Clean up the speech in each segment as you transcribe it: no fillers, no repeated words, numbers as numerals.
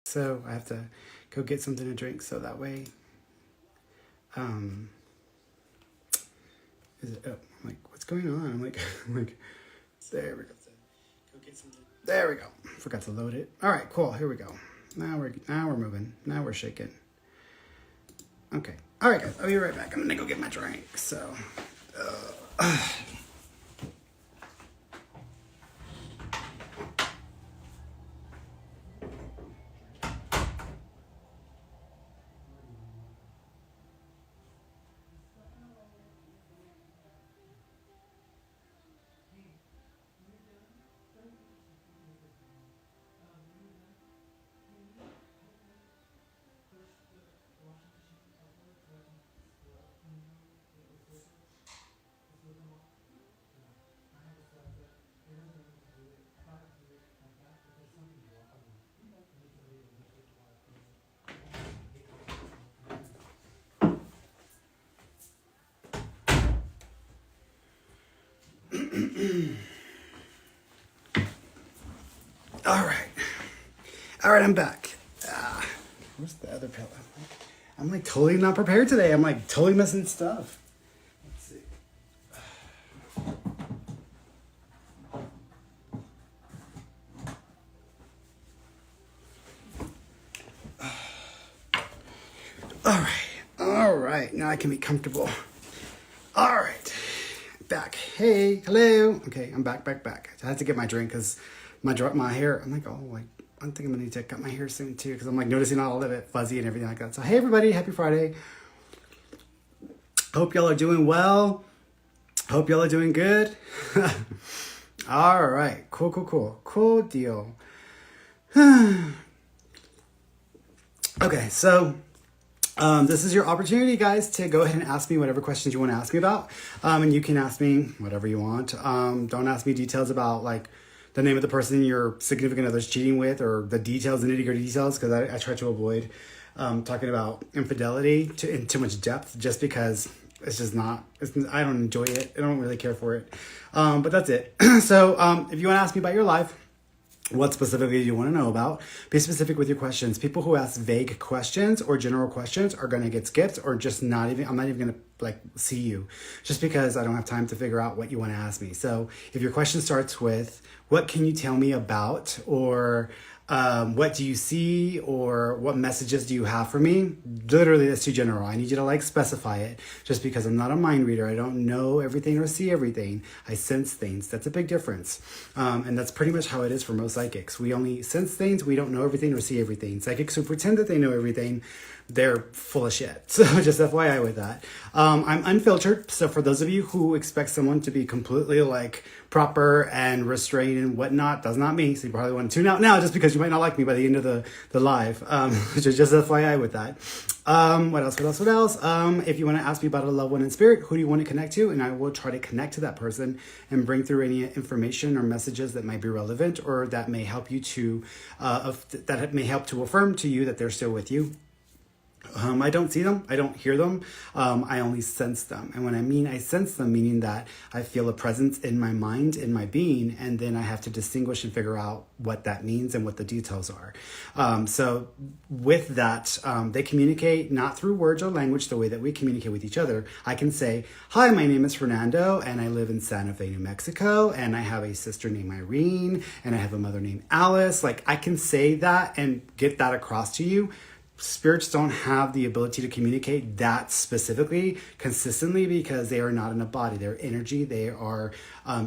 So I have to go get something to drink so that way. Is it? Oh, I'm like, what's going on? I'm like, there we go. Go get something. There we go. Forgot to load it. All right, cool. Here we go. Now we're moving. Now we're shaking. Okay. All right, guys. I'll be right back. I'm gonna go get my drink. So. All right, I'm back. Where's the other pillow? I'm like totally not prepared today. I'm like totally missing stuff. Let's see. All right. Now I can be comfortable. All right, back. Hey, hello. Okay, I'm back. I had to get my drink because my hair. I'm like, I think I'm gonna need to cut my hair soon too because I'm like noticing all of it fuzzy and everything like that. So hey everybody, happy Friday. Hope y'all are doing well. Hope y'all are doing good. All right, cool deal. Okay, so this is your opportunity, guys, to go ahead and ask me whatever questions you want to ask me about. And you can ask me whatever you want. Don't ask me details about like the name of the person your significant other's cheating with or the details, the nitty-gritty details, because I try to avoid talking about infidelity in too much depth just because it's just not, I don't enjoy it. I don't really care for it. But that's it. So if you want to ask me about your life, what specifically do you want to know about? Be specific with your questions. People who ask vague questions or general questions are going to get skipped or just not even, I'm not even going to like see you just because I don't have time to figure out what you want to ask me. So if your question starts with, what can you tell me about? Or what do you see? Or what messages do you have for me? Literally, that's too general. I need you to like specify it just because I'm not a mind reader. I don't know everything or see everything. I sense things. That's a big difference. And that's pretty much how it is for most psychics. We only sense things. We don't know everything or see everything. Psychics who pretend that they know everything, they're full of shit. So just FYI with that. I'm unfiltered. So for those of you who expect someone to be completely like proper and restrained and whatnot, that's not me. So you probably want to tune out now just because you might not like me by the end of the live. Just FYI with that. What else? If you want to ask me about a loved one in spirit, who do you want to connect to? And I will try to connect to that person and bring through any information or messages that might be relevant or that may help you to, that may help to affirm to you that they're still with you. I don't see them. I don't hear them. I only sense them. And when I mean I sense them, meaning that I feel a presence in my mind, in my being, and then I have to distinguish and figure out what that means and what the details are. So with that, they communicate not through words or language the way that we communicate with each other. I can say, hi, my name is Fernando, and I live in Santa Fe, New Mexico, and I have a sister named Irene, and I have a mother named Alice. Like I can say that and get that across to you. Spirits don't have the ability to communicate that specifically, consistently, because they are not in a body. They're energy. They are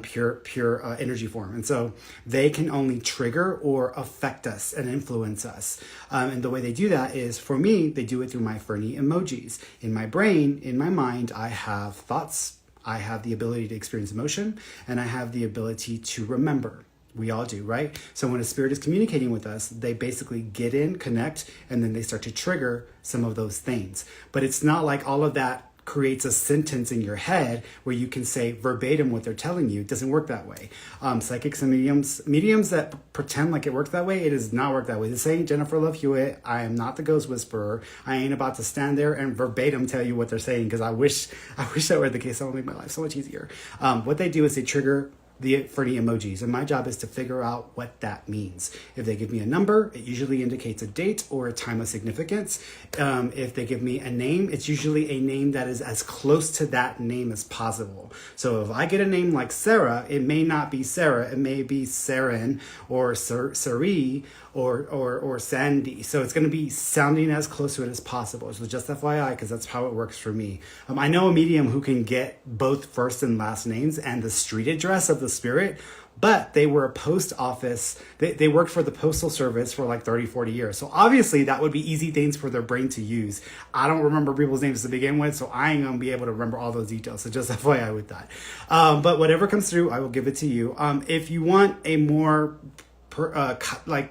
pure energy form. And so they can only trigger or affect us and influence us. And the way they do that is, for me, they do it through my Ferny emojis. In my brain, in my mind, I have thoughts. I have the ability to experience emotion, and I have the ability to remember. We all do, right? So when a spirit is communicating with us, they basically get in, connect, and then they start to trigger some of those things. But it's not like all of that creates a sentence in your head where you can say verbatim what they're telling you. It doesn't work that way. Psychics and mediums that pretend like it works that way, it does not work that way. This ain't Jennifer Love Hewitt. I am not the ghost whisperer. I ain't about to stand there and verbatim tell you what they're saying because I wish that were the case. That would make my life so much easier. What they do is they trigger the Ferny emojis, and my job is to figure out what that means. If they give me a number, it usually indicates a date or a time of significance. If they give me a name, it's usually a name that is as close to that name as possible. So if I get a name like Sarah, it may not be Sarah, it may be Saren or Sari or Sandy. So it's going to be sounding as close to it as possible. So just FYI, because that's how it works for me. I know a medium who can get both first and last names and the street address of the spirit, but they were a post office. They worked for the postal service for like 30, 40 years. So obviously that would be easy things for their brain to use. I don't remember people's names to begin with, so I ain't going to be able to remember all those details. So just FYI with that. But whatever comes through, I will give it to you. If you want a more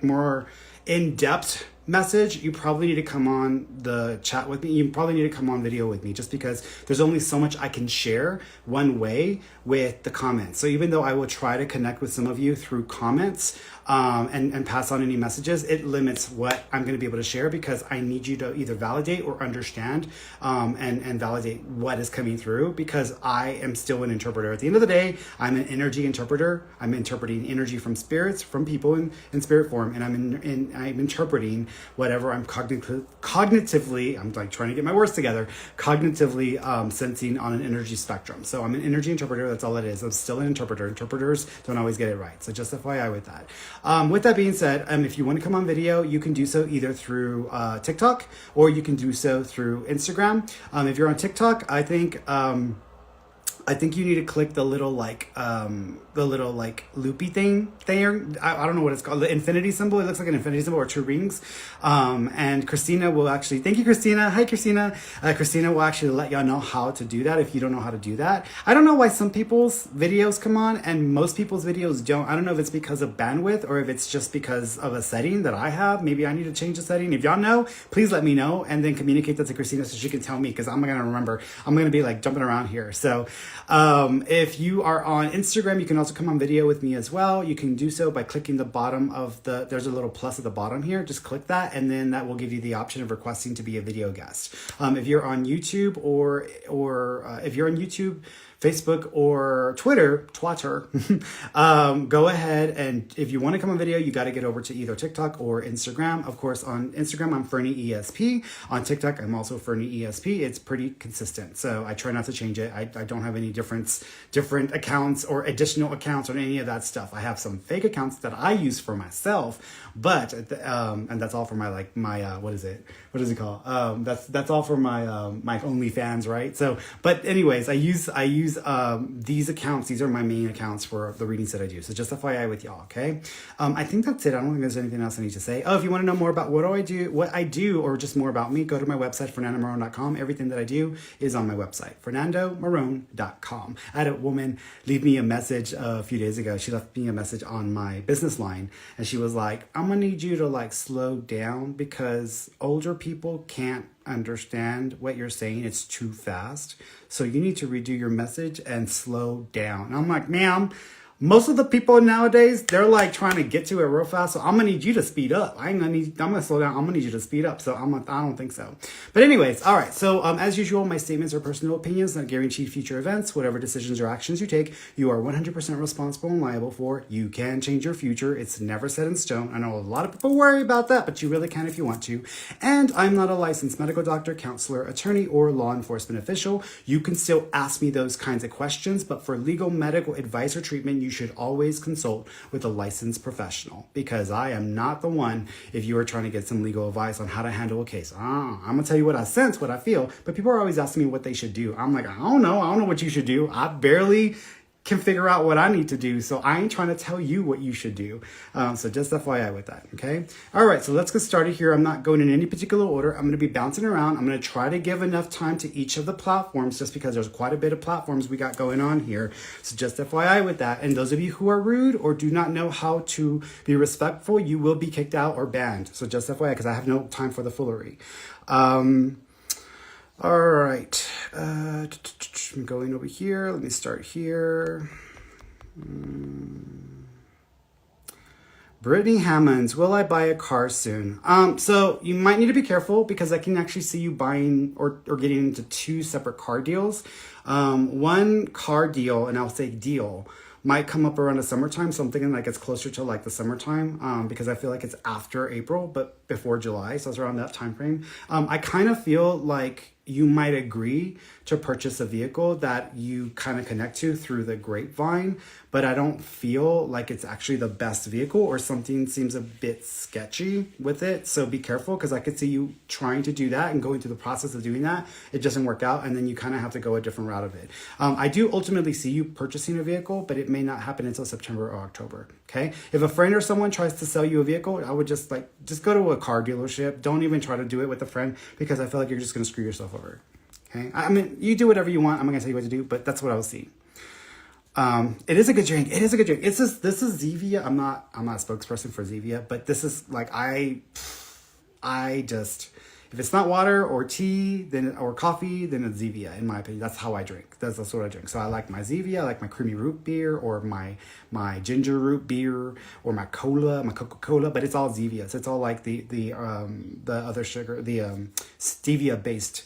more in-depth message, you probably need to come on the chat with me. You probably need to come on video with me, just because there's only so much I can share one way with the comments. So even though I will try to connect with some of you through comments and pass on any messages, it limits what I'm going to be able to share, because I need you to either validate or understand and validate what is coming through, because I am still an interpreter. At the end of the day, I'm an energy interpreter. I'm interpreting energy from spirits, from people in spirit form, and I'm interpreting whatever I'm cognitively, I'm like trying to get my words together, cognitively sensing on an energy spectrum. So I'm an energy interpreter. That's all it is. I'm still an interpreter. Interpreters don't always get it right. So just FYI with that. With that being said, if you want to come on video, you can do so either through TikTok, or you can do so through Instagram. If you're on TikTok, I think you need to click the little loopy thing there. I don't know what it's called. The infinity symbol. It looks like an infinity symbol or two rings. And Christina will actually, thank you, Christina. Hi, Christina. Christina will actually let y'all know how to do that if you don't know how to do that. I don't know why some people's videos come on and most people's videos don't. I don't know if it's because of bandwidth or if it's just because of a setting that I have. Maybe I need to change the setting. If y'all know, please let me know, and then communicate that to Christina so she can tell me, because I'm going to remember. I'm going to be like jumping around here. So if you are on Instagram, you can also come on video with me as well. You can do so by clicking the bottom of there's a little plus at the bottom here. Just click that, and then that will give you the option of requesting to be a video guest. If you're on YouTube or if you're on YouTube, Facebook, or Twitter, go ahead, and if you want to come on video, you got to get over to either TikTok or Instagram. Of course, on Instagram, I'm Ferny ESP. On TikTok, I'm also Ferny ESP. It's pretty consistent, so I try not to change it. I don't have any different accounts or additional accounts or any of that stuff. I have some fake accounts that I use for myself, but and that's all for my what is it called? That's all for my my OnlyFans, right? So, but anyways, I use these accounts. These are my main accounts for the readings that I do. So just FYI with y'all, okay? I think that's it. I don't think there's anything else I need to say. Oh, if you want to know more about what I do, or just more about me, go to my website, fernandomarone.com. Everything that I do is on my website, fernandomarone.com. I had a woman leave me a message a few days ago. She left me a message on my business line, and she was like, I'm gonna need you to slow down, because older people can't understand what you're saying. It's too fast. So you need to redo your message and slow down. And I'm like, ma'am, most of the people nowadays, they're trying to get to it real fast. So I'm gonna need you to speed up. I'm gonna slow down. I'm gonna need you to speed up. So I don't think so. But anyways, all right. So as usual, my statements are personal opinions, not guaranteed future events. Whatever decisions or actions you take, you are 100% responsible and liable for. You can change your future. It's never set in stone. I know a lot of people worry about that, but you really can if you want to. And I'm not a licensed medical doctor, counselor, attorney, or law enforcement official. You can still ask me those kinds of questions, but for legal medical advice or treatment, you should always consult with a licensed professional, because I am not the one if you are trying to get some legal advice on how to handle a case. I'm gonna tell you what I sense, what I feel, but people are always asking me what they should do. I'm like, I don't know what you should do. I barely can figure out what I need to do, so I ain't trying to tell you what you should do. So just FYI with that, okay? All right, so let's get started here. I'm not going in any particular order. I'm going to be bouncing around. I'm going to try to give enough time to each of the platforms, just because there's quite a bit of platforms we got going on here. So just FYI with that. And those of you who are rude or do not know how to be respectful, you will be kicked out or banned. So just FYI, because I have no time for the foolery. All right, I'm going over here. Let me start here. Brittany Hammonds, will I buy a car soon? So you might need to be careful, because I can actually see you buying or getting into two separate car deals. One car deal, and I'll say deal, might come up around the summertime. So I'm thinking like it's closer to like the summertime, because I feel like it's after April, but before July. So it's around that time frame. I kind of feel like you might agree to purchase a vehicle that you kind of connect to through the grapevine, but I don't feel like it's actually the best vehicle, or something seems a bit sketchy with it. So be careful, because I could see you trying to do that and going through the process of doing that. It doesn't work out, and then you kind of have to go a different route of it. I do ultimately see you purchasing a vehicle, but it may not happen until September or October. Okay. If a friend or someone tries to sell you a vehicle, I would just go to a car dealership. Don't even try to do it with a friend, because I feel like you're just going to screw yourself over. Okay. I mean, you do whatever you want. I'm not gonna tell you what to do, but that's what I was seeing. It is a good drink. It is a good drink. This is Zevia. I'm not a spokesperson for Zevia, but this is like, I just, if it's not water or tea, then, or coffee, then it's Zevia, in my opinion. That's how I drink. That's what I drink. So I like my Zevia, I like my creamy root beer, or my ginger root beer, or my cola, my Coca-Cola, but it's all Zevia. So it's all like the other sugar, the stevia based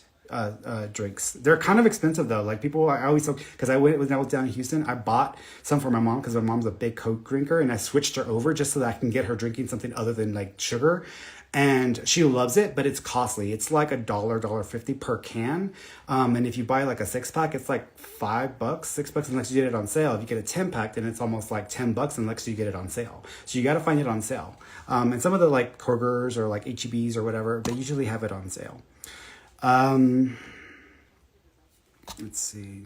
drinks. They're kind of expensive though. Like people, I always, because when I was down in Houston, I bought some for my mom, because my mom's a big Coke drinker, and I switched her over just so that I can get her drinking something other than like sugar. And she loves it, but it's costly. It's like $1.50 per can. And if you buy like a 6-pack, it's like $5, $6 unless you get it on sale. If you get a 10-pack, then it's almost like $10 unless you get it on sale. So you got to find it on sale. And some of the like Kroger's or like H-E-B's or whatever, they usually have it on sale. Let's see.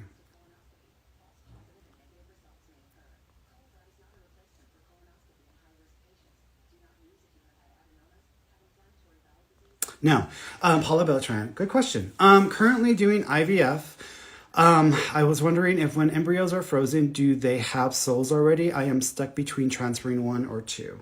No, Paula Beltran, good question. Currently doing IVF. I was wondering if when embryos are frozen, do they have souls already? I am stuck between transferring one or two.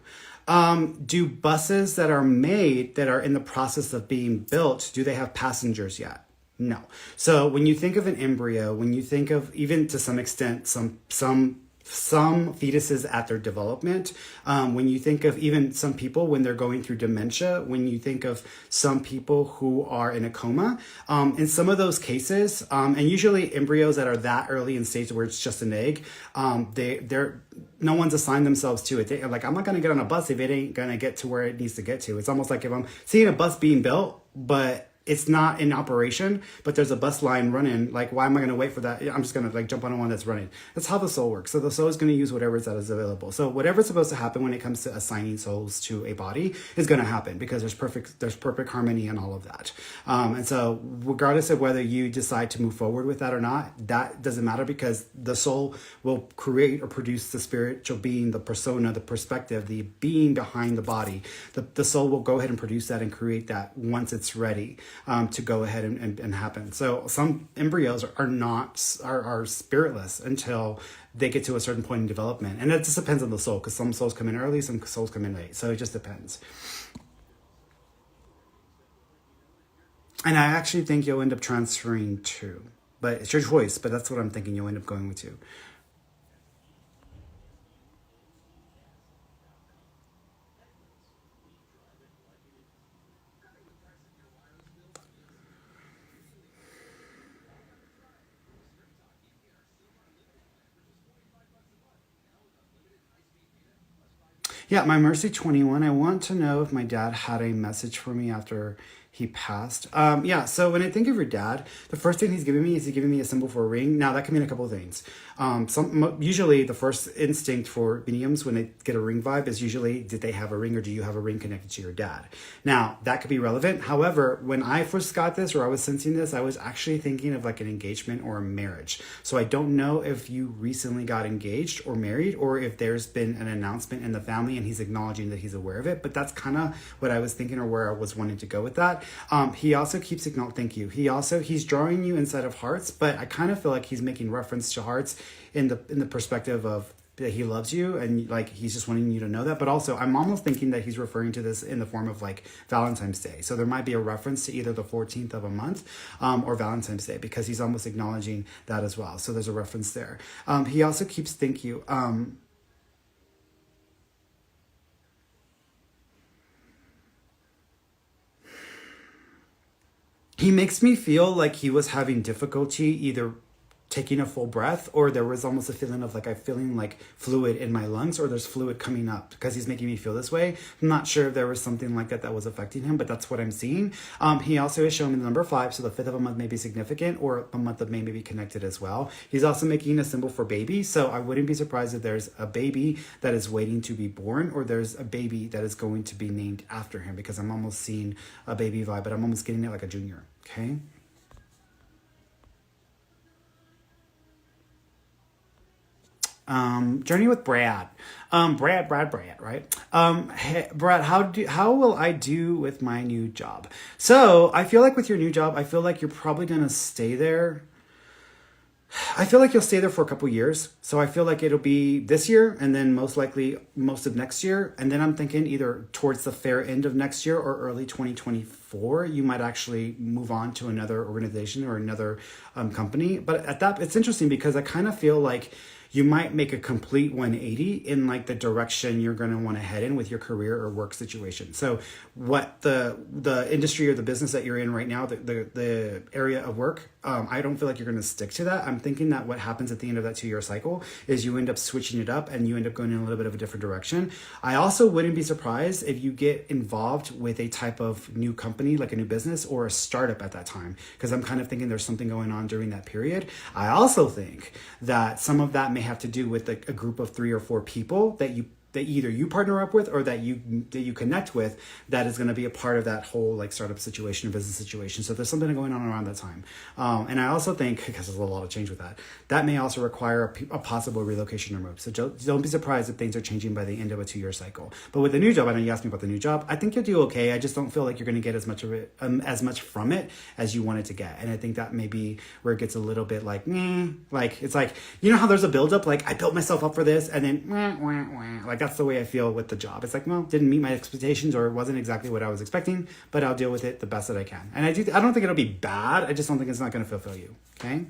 Do buses that are made, that are in the process of being built, do they have passengers yet? No. So when you think of an embryo, when you think of, even to some extent, some fetuses at their development, when you think of even some people when they're going through dementia, when you think of some people who are in a coma, in some of those cases, and usually embryos that are that early in stage where it's just an egg, they're no one's assigned themselves to it. They're like, I'm not going to get on a bus if it ain't going to get to where it needs to get to. It's almost like if I'm seeing a bus being built, but it's not in operation, but there's a bus line running. Like, why am I going to wait for that? I'm just going to like jump on one that's running. That's how the soul works. So the soul is going to use whatever that is available. So whatever's supposed to happen when it comes to assigning souls to a body is going to happen, because there's perfect harmony and all of that. And so regardless of whether you decide to move forward with that or not, that doesn't matter, because the soul will create or produce the spiritual being, the persona, the perspective, the being behind the body. The soul will go ahead and produce that and create that once it's ready. To go ahead and happen. So some embryos are spiritless until they get to a certain point in development. And it just depends on the soul, because some souls come in early, some souls come in late. So it just depends. And I actually think you'll end up transferring two. But it's your choice, but that's what I'm thinking you'll end up going with two. Yeah, my Mercy 21. I want to know if my dad had a message for me after he passed. Yeah, so when I think of your dad, the first thing he's giving me is he's giving me a symbol for a ring. Now, that can mean a couple of things. Usually, the first instinct for mediums when they get a ring vibe is usually, did they have a ring, or do you have a ring connected to your dad? Now, that could be relevant. However, when I first got this, or I was sensing this, I was actually thinking of like an engagement or a marriage. So I don't know if you recently got engaged or married, or if there's been an announcement in the family and he's acknowledging that he's aware of it. But that's kind of what I was thinking, or where I was wanting to go with that. He also keeps acknowledging, thank you. He's drawing you inside of hearts, but I kind of feel like he's making reference to hearts in the perspective of that he loves you, and like he's just wanting you to know that. But also, I'm almost thinking that he's referring to this in the form of like Valentine's Day. So there might be a reference to either the 14th of a month or Valentine's Day, because he's almost acknowledging that as well. So there's a reference there. He also keeps thank you. He makes me feel like he was having difficulty either taking a full breath, or there was almost a feeling of like I'm feeling like fluid in my lungs, or there's fluid coming up because he's making me feel this way. I'm not sure if there was something like that that was affecting him, but that's what I'm seeing. He also is showing me the number 5, so the 5th of a month may be significant, or a month of May may be connected as well. He's also making a symbol for baby, so I wouldn't be surprised if there's a baby that is waiting to be born, or there's a baby that is going to be named after him, because I'm almost seeing a baby vibe, but I'm almost getting it like a junior. Okay. Journey with Brad. Brad, right? Hey, Brad, how will I do with my new job? So I feel like with your new job, I feel like you're probably gonna stay there. I feel like you'll stay there for a couple years. So I feel like it'll be this year, and then most likely most of next year. And then I'm thinking either towards the fair end of next year or early 2024, you might actually move on to another organization or another company. But at that, it's interesting because I kind of feel like you might make a complete 180 in like the direction you're going to want to head in with your career or work situation. So what the industry or the business that you're in right now, the area of work, I don't feel like you're going to stick to that. I'm thinking that what happens at the end of that 2-year cycle is you end up switching it up and you end up going in a little bit of a different direction. I also wouldn't be surprised if you get involved with a type of new company, like a new business or a startup at that time, because I'm kind of thinking there's something going on during that period. I also think that some of that may have to do with a group of 3 or 4 people that either you partner up with or that you connect with, that is going to be a part of that whole like startup situation or business situation. So there's something going on around that time. And I also think, because there's a lot of change with that may also require a possible relocation or move. So don't be surprised if things are changing by the end of a 2-year cycle. But with the new job, I know you asked me about the new job, I think you'll do okay. I just don't feel like you're going to get as much of it, as much from it as you wanted to get. And I think that may be where it gets a little bit like, like, it's like, you know how there's a buildup, like I built myself up for this, and then like that's the way I feel with the job. It's like, well, didn't meet my expectations, or it wasn't exactly what I was expecting, but I'll deal with it the best that I can. And I don't think it'll be bad. I just don't think it's not going to fulfill you. Okay.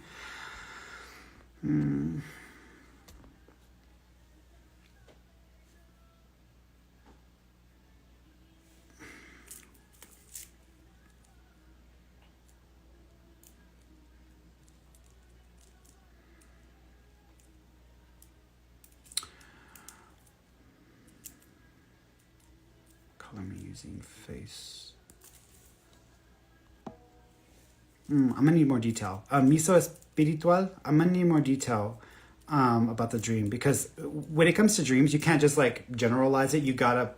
Color me using face. I'm gonna need more detail. Miso espiritual. I'm gonna need more detail about the dream, because when it comes to dreams, you can't just like generalize it. You gotta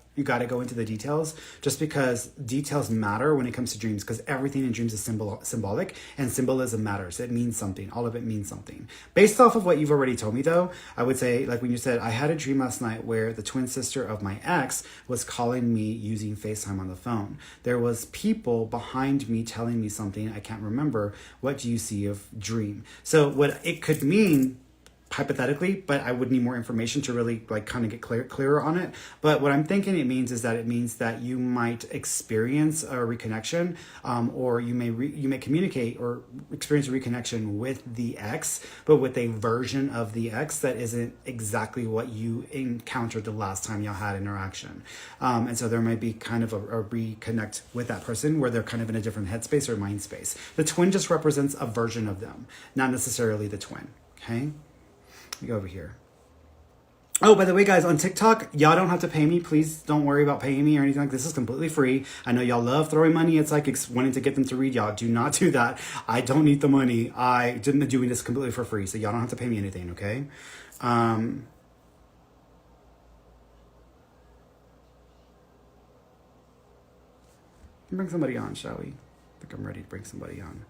go into the details, just because details matter when it comes to dreams, because everything in dreams is symbolic, and symbolism matters. It means something. All of it means something. Based off of what you've already told me, though, I would say, like when you said, I had a dream last night where the twin sister of my ex was calling me using FaceTime on the phone. There was people behind me telling me something. I can't remember. What do you see of dream? So what it could mean, hypothetically, but I would need more information to really like kind of get clearer on it. But what I'm thinking it means that you might experience a reconnection, or you may communicate or experience a reconnection with the ex, but with a version of the ex that isn't exactly what you encountered the last time y'all had interaction. And so there might be kind of a reconnect with that person where they're kind of in a different headspace or mind space. The twin just represents a version of them, not necessarily the twin. Okay. Let me go over here. Oh, by the way, guys, on TikTok, y'all don't have to pay me. Please don't worry about paying me or anything like this. This is completely free. I know y'all love throwing money at psychics, wanting to get them to read y'all. Do not do that. I don't need the money. I'm doing this completely for free, so y'all don't have to pay me anything, okay? Bring somebody on, shall we? I think I'm ready to bring somebody on.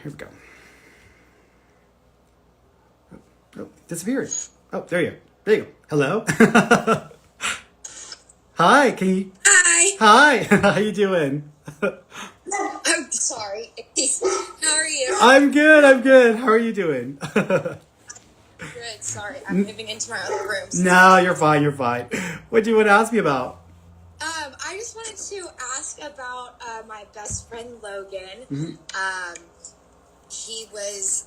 Here we go. Oh, disappeared. Oh, there you go. There you go. Hello. Hi. Can you? Hi. Hi. How you doing? I'm sorry. How are you? I'm good. How are you doing? Good. Sorry, I'm moving into my other room. No, you're fine. What do you want to ask me about? I just wanted to ask about my best friend Logan. Mm-hmm. He was,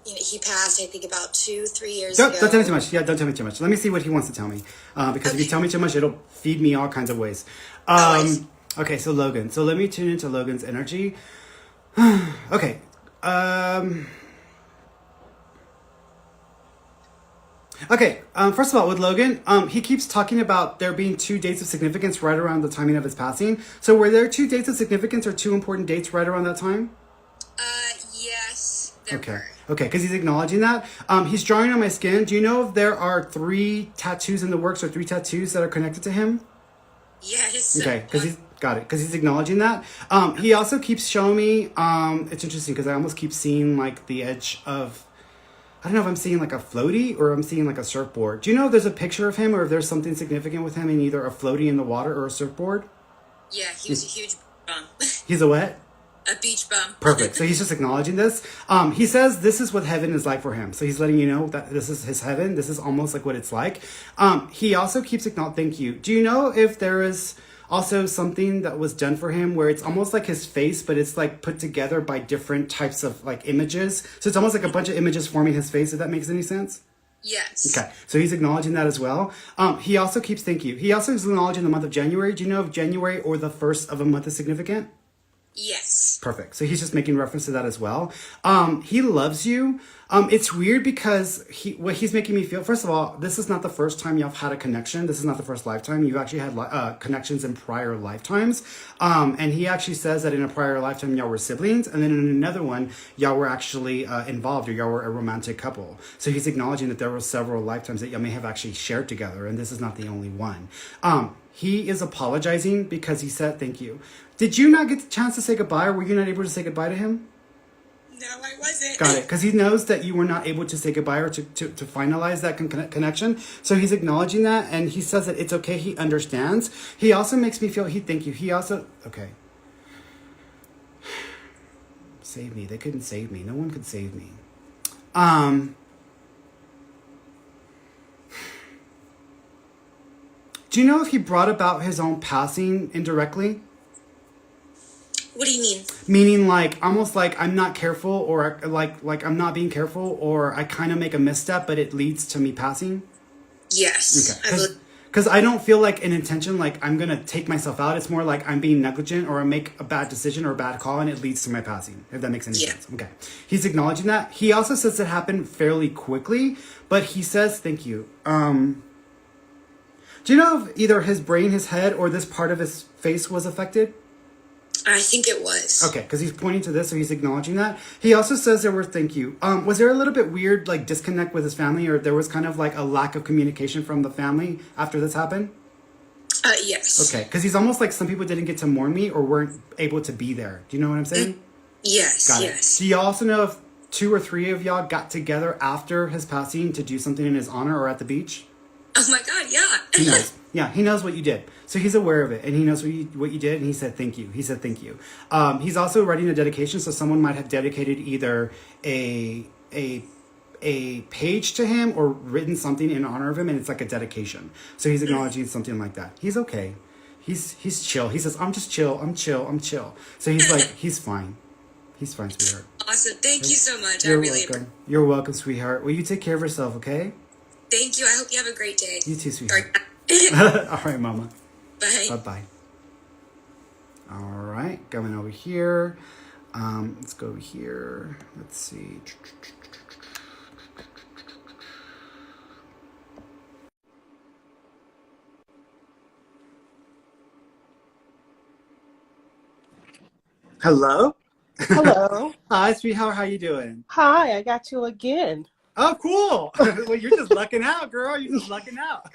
he passed, I think, about 2-3 years ago. Don't tell me too much. Yeah, don't tell me too much. Let me see what he wants to tell me. Because if you tell me too much, it'll feed me all kinds of ways. Okay, so Logan. So let me tune into Logan's energy. Okay. Okay, first of all, with Logan, he keeps talking about there being 2 dates of significance right around the timing of his passing. So were there 2 dates of significance or 2 important dates right around that time? Yes, there Okay. were. Okay, because he's acknowledging that. He's drawing on my skin. Do you know if there are 3 tattoos in the works or 3 tattoos that are connected to him? Yes. Okay, because he's got it. Because he's acknowledging that. He also keeps showing me. It's interesting because I almost keep seeing like the edge of. I don't know if I'm seeing like a floaty or I'm seeing like a surfboard. Do you know if there's a picture of him or if there's something significant with him in either a floaty in the water or a surfboard? Yeah, he was a huge bum. He's a what? A beach bum. Perfect. So he's just acknowledging this. He says this is what heaven is like for him. So he's letting you know that this is his heaven. This is almost like what it's like. He also keeps acknowledging, thank you. Do you know if there is also something that was done for him where it's almost like his face, but it's like put together by different types of like images? So it's almost like a bunch of images forming his face, if that makes any sense. Yes. Okay, so he's acknowledging that as well. He also keeps, thank you. He also is acknowledging the month of January. Do you know if January or the first of a month is significant? Yes. Perfect. So he's just making reference to that as well. He loves you. It's weird because what he's making me feel, first of all, this is not the first time y'all had a connection. This is not the first lifetime. You've actually had connections in prior lifetimes. And he actually says that in a prior lifetime, y'all were siblings. And then in another one, y'all were actually involved or y'all were a romantic couple. So he's acknowledging that there were several lifetimes that y'all may have actually shared together. And this is not the only one. He is apologizing because he said thank you. Did you not get the chance to say goodbye, or were you not able to say goodbye to him? No, I wasn't. Got it. Because he knows that you were not able to say goodbye or to finalize that connection. So he's acknowledging that, and he says that it's okay. He understands. He also makes me feel, thank you. He also, okay. Save me. They couldn't save me. No one could save me. Do you know if he brought about his own passing indirectly? What do you mean? Meaning like almost like I'm not careful or like I'm not being careful or I kind of make a misstep but it leads to me passing? Yes. Okay. Because I don't feel like an intention like I'm going to take myself out. It's more like I'm being negligent or I make a bad decision or a bad call and it leads to my passing, if that makes any sense. Okay. He's acknowledging that. He also says it happened fairly quickly, but he says thank you. Do you know if either his brain, his head, or this part of his face was affected? I think it was. Okay, because he's pointing to this, so he's acknowledging that. He also says there were thank you. Was there a little bit weird, like, disconnect with his family, or there was kind of like a lack of communication from the family after this happened? Yes. Okay, because he's almost like some people didn't get to mourn me or weren't able to be there. Do you know what I'm saying? Yes. Got yes. it. Do you also know if 2 or 3 of y'all got together after his passing to do something in his honor or at the beach? Oh my God, yeah. He knows. Yeah, he knows what you did. So he's aware of it, and he knows what you did, and he said thank you. He said thank you. He's also writing a dedication, so someone might have dedicated either a page to him or written something in honor of him, and it's like a dedication. So he's acknowledging something like that. He's okay. He's chill. He says, I'm just chill. I'm chill. I'm chill. So he's like, he's fine. He's fine, sweetheart. Awesome. Thank you so much. You're I really welcome. You're welcome, sweetheart. Well, you take care of yourself, okay? Thank you. I hope you have a great day. You too, sweetheart. All right, mama. Bye. Bye-bye. All right, going over here. Let's go over here. Let's see. Hello? Hello. Hi, sweetheart. How you doing? Hi, I got you again. Oh, cool. Well, you're just lucking out, girl. You're just lucking out.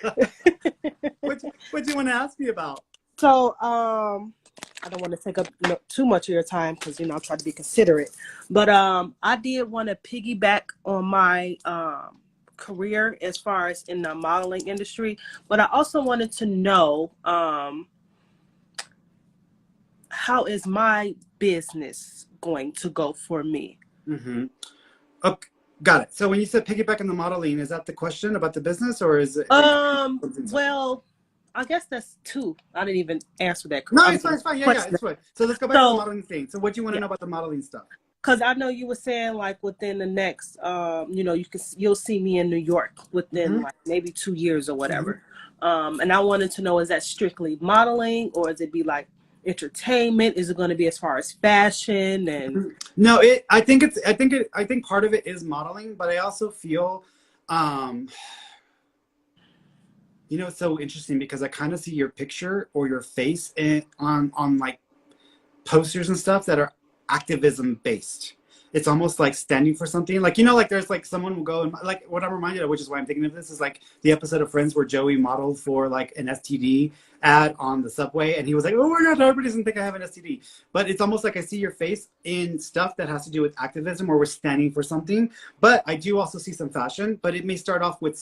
What do you want to ask me about? So, I don't want to take up too much of your time because, I try to be considerate. But I did want to piggyback on my career as far as in the modeling industry. But I also wanted to know how is my business going to go for me? Mm-hmm. Okay. Got it. So when you said piggyback on the modeling, is that the question about the business or is it? Well, I guess that's 2. I didn't even answer that. No, it's fine. It's fine. Yeah, it's fine. So let's go back to the modeling thing. So what do you want to know about the modeling stuff? Because I know you were saying like within the next, you'll see me in New York within like maybe 2 years or whatever. And I wanted to know, is that strictly modeling or is it be like entertainment? Is it going to be as far as fashion and? No, I think part of it is modeling, but I also feel, um, it's so interesting because I kind of see your picture or your face on like posters and stuff that are activism based. It's almost like standing for something. Like, like there's like someone will go and like what I'm reminded of, which is why I'm thinking of this, is like the episode of Friends where Joey modeled for like an STD ad on the subway. And he was like, oh my God, everybody doesn't think I have an STD. But it's almost like I see your face in stuff that has to do with activism or we're standing for something. But I do also see some fashion, but it may start off with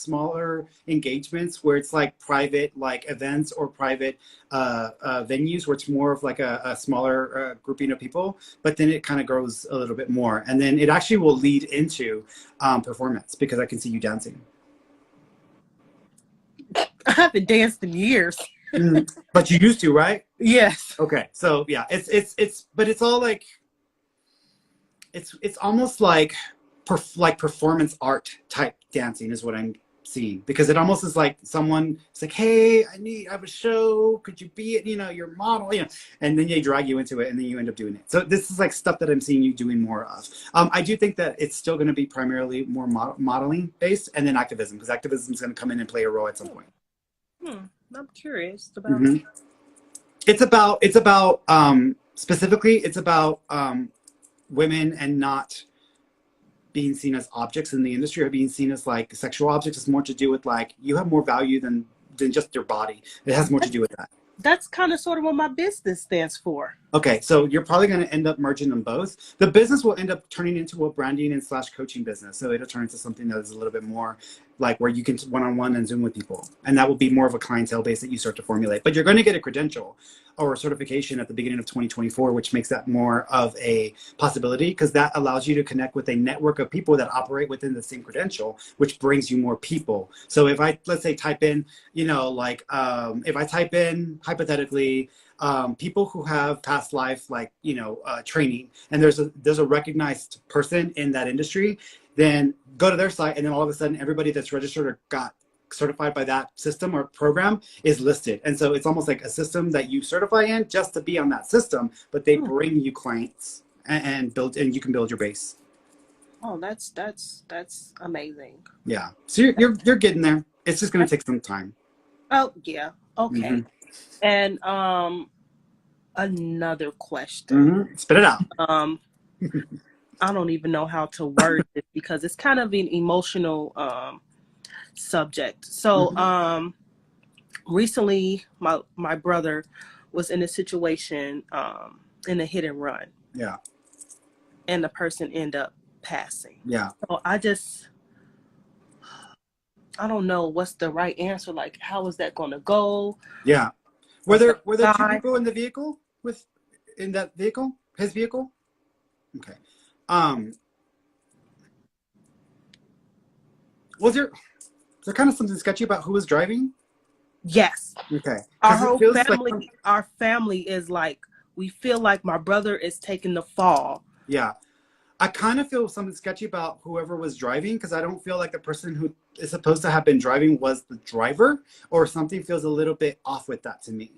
engagements where it's like private, like events or private venues where it's more of like a smaller grouping of people, but then it kind of grows a little bit more. And then it actually will lead into performance because I can see you dancing. I haven't danced in years. But you used to, right? Yes. Okay. So yeah, but it's all like, it's almost like performance art type dancing is what I'm seeing, because it almost is like someone, it's like, hey, I have a show, could you be it, your model, and then they drag you into it and then you end up doing it. So this is like stuff that I'm seeing you doing more of. I do think that it's still going to be primarily more modeling based, and then activism, because activism is going to come in and play a role at some point. I'm curious about It's about specifically it's about women and not being seen as objects in the industry or being seen as like sexual objects. It's more to do with like, you have more value than just your body. It has more to do with that. That's kind of sort of what my business stands for. Okay, so you're probably going to end up merging them both. The business will end up turning into a branding and / coaching business. So it'll turn into something that is a little bit more like where you can one-on-one and Zoom with people. And that will be more of a clientele base that you start to formulate. But you're going to get a credential or a certification at the beginning of 2024, which makes that more of a possibility, because that allows you to connect with a network of people that operate within the same credential, which brings you more people. So if I, let's say, type in, if I type in hypothetically, people who have past life, training, and there's a recognized person in that industry, then go to their site, and then all of a sudden everybody that's registered or got certified by that system or program is listed. And so it's almost like a system that you certify in just to be on that system, but they bring you clients and you can build your base. Oh, that's amazing. Yeah. So you're getting there. It's just going to take some time. Oh, yeah. Okay. And another question. Spit it out. I don't even know how to word it because it's kind of an emotional subject. So recently my brother was in a situation in a hit and run. Yeah. And the person ended up passing. Yeah. So I don't know what's the right answer. Like, how is that going to go? Yeah. Were there two people in the vehicle in that vehicle? His vehicle? Okay. Was there kind of something sketchy about who was driving? Yes. Okay. Our whole family, our family is like, we feel like my brother is taking the fall. Yeah. I kind of feel something sketchy about whoever was driving, because I don't feel like the person who is supposed to have been driving was the driver, or something feels a little bit off with that to me.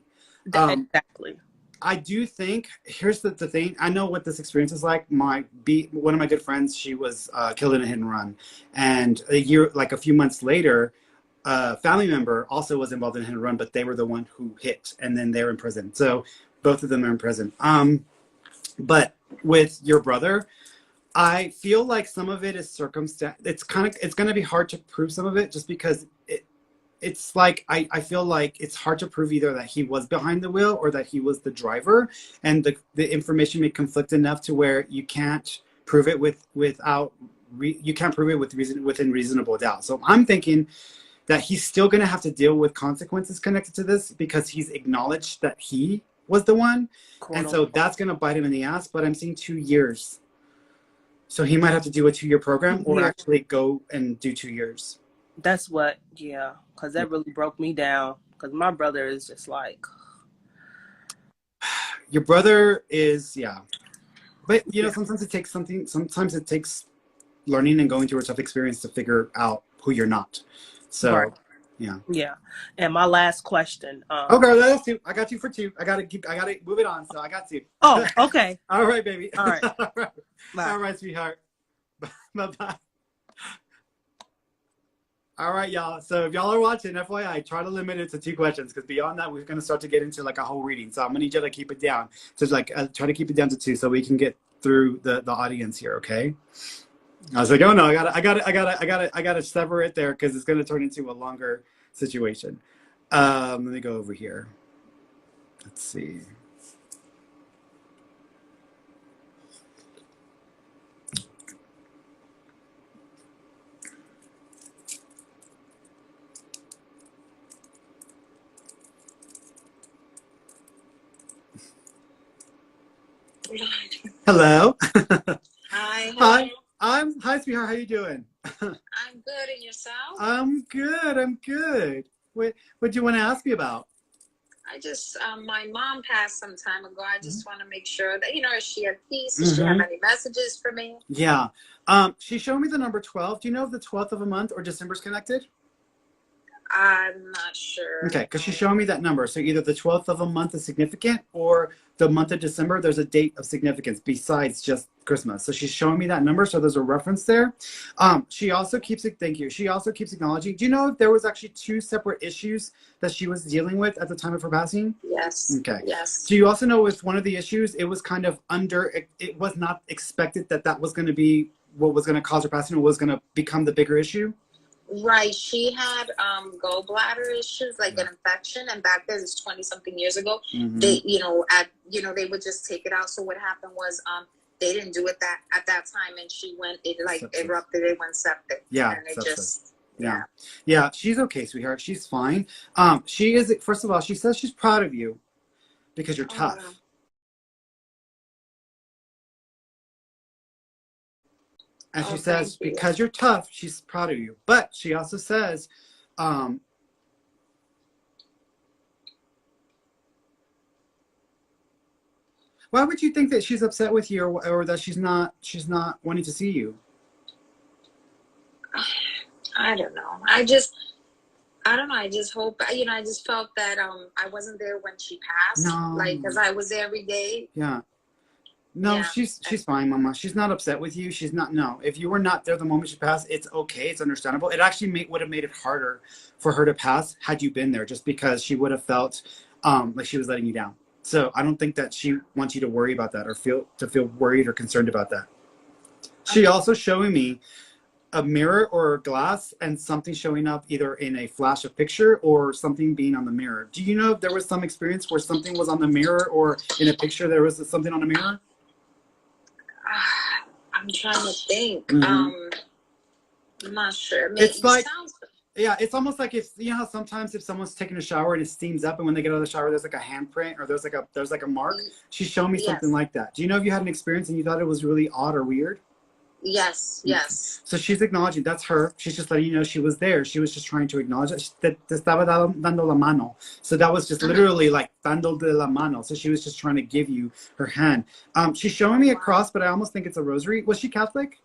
Exactly. I do think, here's the thing. I know what this experience is like. One of my good friends, she was killed in a hit and run. And a few months later, a family member also was involved in a hit and run, but they were the one who hit, and then they're in prison. So both of them are in prison. But with your brother, I feel like some of it is circumstance. It's going to be hard to prove some of it, just because it's like, I feel like it's hard to prove either that he was behind the wheel or that he was the driver, and the information may conflict enough to where you can't prove it within reasonable doubt. So I'm thinking that he's still going to have to deal with consequences connected to this, because he's acknowledged that he was the one. And so that's going to bite him in the ass, but I'm seeing 2 years. So he might have to do a 2-year program or actually go and do 2 years. That's what, because that really broke me down, because my brother is just like. Your brother is, yeah. But, sometimes it takes learning and going through a tough experience to figure out who you're not. So, right. Yeah. Yeah. And my last question. Okay, that's two. I got you for two. I gotta move it on. So I got two. Oh, okay. All right, baby. All right. All right. Bye. All right, sweetheart. Bye-bye. All right, y'all. So if y'all are watching, FYI, try to limit it to two questions because beyond that, we're going to start to get into like a whole reading. So I'm going to need you to keep it down. So like try to keep it down to two so we can get through the audience here. Okay. I was like, oh no, I gotta sever it there because it's going to turn into a longer situation. Let me go over here. Let's see. Hello. Hi. Hi. Hi, sweetheart. How you doing? I'm good, and yourself? I'm good. I'm good. What do you want to ask me about? I just, my mom passed some time ago. I just want to make sure that, is she at peace? Does she Mm-hmm. have any messages for me? Yeah. She showed me the number 12. Do you know if the 12th of a month or December's connected? I'm not sure. Okay, because she's showing me that number. So either the 12th of a month is significant or the month of December, there's a date of significance besides just Christmas. So she's showing me that number. So there's a reference there. She also keeps it, thank you. She also keeps acknowledging. Do you know if there was actually two separate issues that she was dealing with at the time of her passing? Yes. Okay. Yes. Do you also know with one of the issues, it was kind of it was not expected that was going to be what was going to cause her passing or was going to become the bigger issue? Right. She had gallbladder issues, like an infection, and back then, it's 20 something years ago. Mm-hmm. They, they would just take it out. So what happened was, they didn't do it at that time, and she went. It like sepsis. Erupted. It went septic. Yeah. And it sepsis. just. Yeah. She's okay, sweetheart. She's fine. She is. First of all, she says she's proud of you because you're tough. Wow. And she says, because you're tough, she's proud of you. But she also says, why would you think that she's upset with you or that she's not wanting to see you? I don't know. I don't know. I just hope, I just felt that I wasn't there when she passed. No. Like, because I was there every day. Yeah. No, she's fine, Mama. She's not upset with you. She's not. No, if you were not there the moment she passed, it's okay. It's understandable. It actually would have made it harder for her to pass had you been there, just because she would have felt like she was letting you down. So I don't think that she wants you to worry about that or feel worried or concerned about that. She also showing me a mirror or a glass and something showing up either in a flash of picture or something being on the mirror. Do you know if there was some experience where something was on the mirror or in a picture there was something on a mirror? I'm trying to think. Mm-hmm. I'm not sure. Maybe it's like, yeah, it's almost like if you know how sometimes if someone's taking a shower and it steams up, and when they get out of the shower, there's like a handprint or there's like a mark. She's showing me something like that. Do you know if you had an experience and you thought it was really odd or weird? Yes. Yes. So she's acknowledging that's her. She's just letting you know she was there. She was just trying to acknowledge that te estaba dando la mano. So that was just literally like dando de la mano. So she was just trying to give you her hand. She's showing me a cross, but I almost think it's a rosary. Was she Catholic?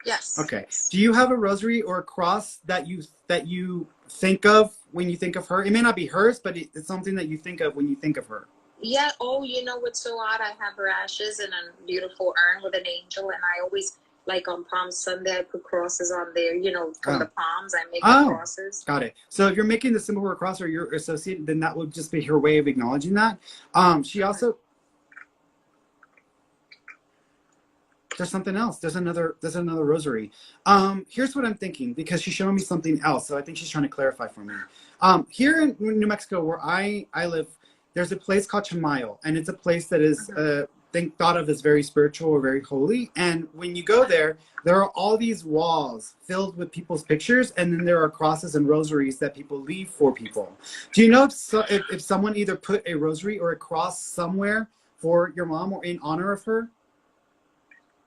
Yes. Okay. Do you have a rosary or a cross that you think of when you think of her? It may not be hers, but it's something that you think of when you think of her. Yeah. Oh, you know what's so odd? I have her ashes in a beautiful urn with an angel, and I always, like on Palm Sunday, I put crosses on there. From the palms, I make the crosses. Got it. So if you're making the symbol for a cross or you're associated, then that would just be her way of acknowledging that. She also. There's something else. There's another rosary. Here's what I'm thinking, because she's showing me something else. So I think she's trying to clarify for me. Here in New Mexico, where I live, there's a place called Chamayo, and it's a place that is thought of as very spiritual or very holy. And when you go there, there are all these walls filled with people's pictures, and then there are crosses and rosaries that people leave for people. Do you know if someone either put a rosary or a cross somewhere for your mom or in honor of her?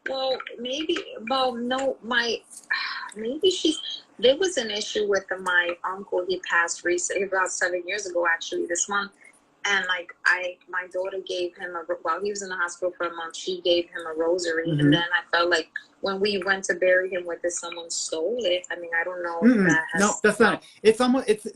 Well, maybe. Well, no, maybe there was an issue with my uncle. He passed recently, about 7 years ago, actually, this month. And like my daughter gave him while he was in the hospital for a month, she gave him a rosary. Mm-hmm. And then I felt like when we went to bury him, whether someone stole it. I mean, I don't know if that has. No, that's not it.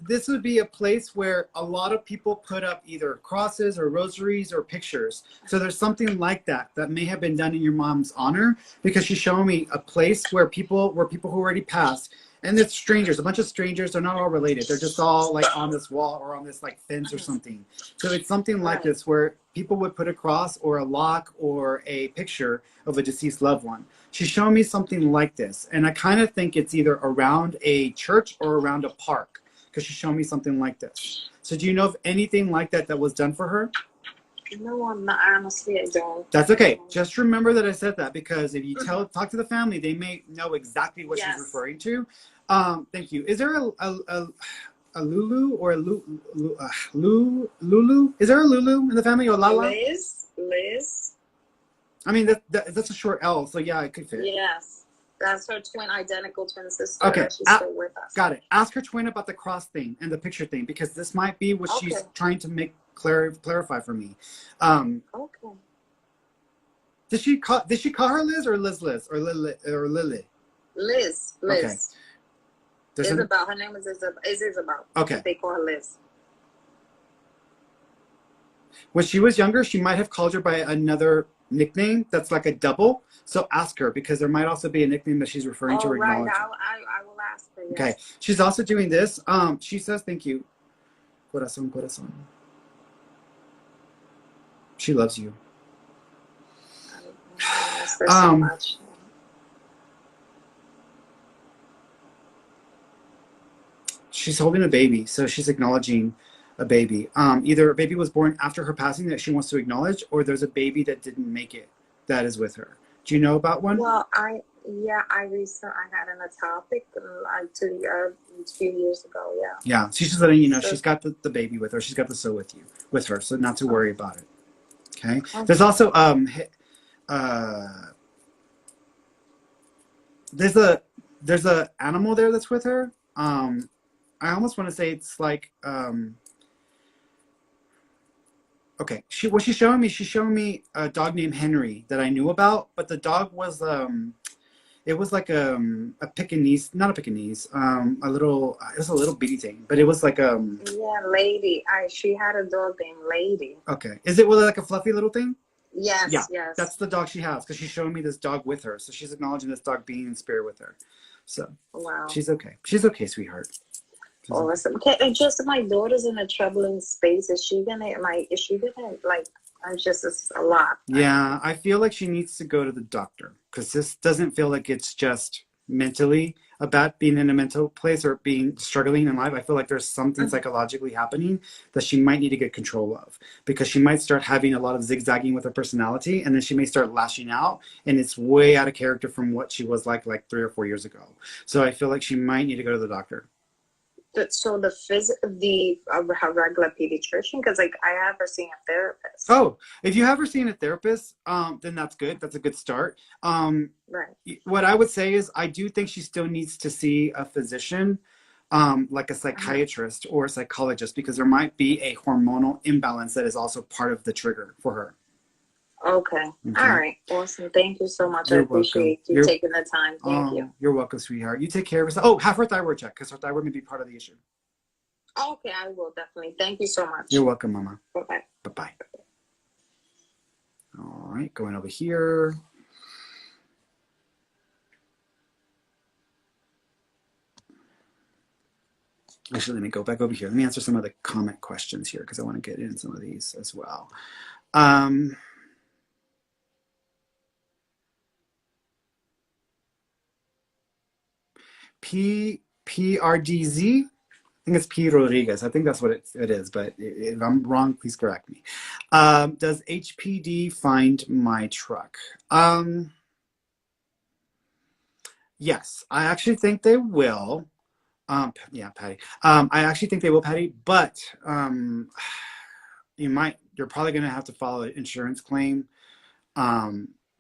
This would be a place where a lot of people put up either crosses or rosaries or pictures. So there's something like that may have been done in your mom's honor, because she's showing me a place where people who already passed. And it's strangers, a bunch of strangers. They're not all related. They're just all like on this wall or on this like fence or something. So it's something like this where people would put a cross or a lock or a picture of a deceased loved one. She's showing me something like this. And I kind of think it's either around a church or around a park, because she's showing me something like this. So do you know of anything like that was done for her? No, I'm not. Honestly, I don't. That's okay. Just remember that I said that, because if you talk to the family, they may know exactly what she's referring to. Thank you. Is there a Lulu or a Lulu? Is there a Lulu in the family, or Lala? Liz. I mean, that's a short L, so yeah, it could fit. Yes. That's her identical twin sister. Okay. She's still with us. Got it. Ask her twin about the cross thing and the picture thing, because this might be what she's trying to make clarify for me. Okay. Did she call her Liz or Liz or Lily? Liz. Okay. Isabel. Her name is Isabel. Okay. They call her Liz. When she was younger, she might have called her by another nickname that's like a double. So ask her, because there might also be a nickname that she's referring to or acknowledging. I will ask her. Yes. Okay. She's also doing this. She says, thank you. Corazón. She loves you. There's so much. She's holding a baby, so she's acknowledging a baby. Either a baby was born after her passing that she wants to acknowledge, or there's a baby that didn't make it that is with her. Do you know about one? Well, I recently had on a topic like 2 few years ago. Yeah. Yeah, she's just letting you know she's got the baby with her. She's got the soul with her, so not to worry about it. Okay. There's also there's a animal there that's with her. I almost want to say it's like okay. She's showing me a dog named Henry that I knew about, but the dog was it was like a Pekingese, not a Pekingese, it was a little bitty thing, but it was like yeah, Lady. She had a dog named Lady. Okay. Is it like a fluffy little thing? Yes. Yeah. Yes. That's the dog she has, because she's showing me this dog with her, so she's acknowledging this dog being in spirit with her. So wow. She's okay. She's okay, sweetheart. Awesome. Okay, and just my daughter's in a troubling space. Is she gonna like? It's a lot. Yeah, I feel like she needs to go to the doctor, because this doesn't feel like it's just mentally about being in a mental place or being struggling in life. I feel like there's something psychologically happening that she might need to get control of, because she might start having a lot of zigzagging with her personality, and then she may start lashing out, and it's way out of character from what she was like 3 or 4 years ago. So I feel like she might need to go to the doctor. So the regular pediatrician, because I have her seeing a therapist. Oh, if you have her seeing a therapist, then that's good. That's a good start. Right. What I would say is I do think she still needs to see a physician, like a psychiatrist or a psychologist, because there might be a hormonal imbalance that is also part of the trigger for her. Okay. All right. Awesome. Thank you so much. I appreciate you taking the time. Thank you. You're welcome, sweetheart. You take care of yourself. Oh, have her thyroid check, because her thyroid may be part of the issue. Okay, I will definitely. Thank you so much. You're welcome, Mama. Bye-bye. Bye-bye. All right, going over here. Actually, let me go back over here. Let me answer some of the comment questions here, because I want to get in some of these as well. PRDZ. I think it's P. Rodriguez. I think that's what it is, but if I'm wrong, please correct me. Does HPD find my truck? Yes, I actually think they will. Yeah, Patty. I actually think they will, Patty, but you're probably going to have to file an insurance claim,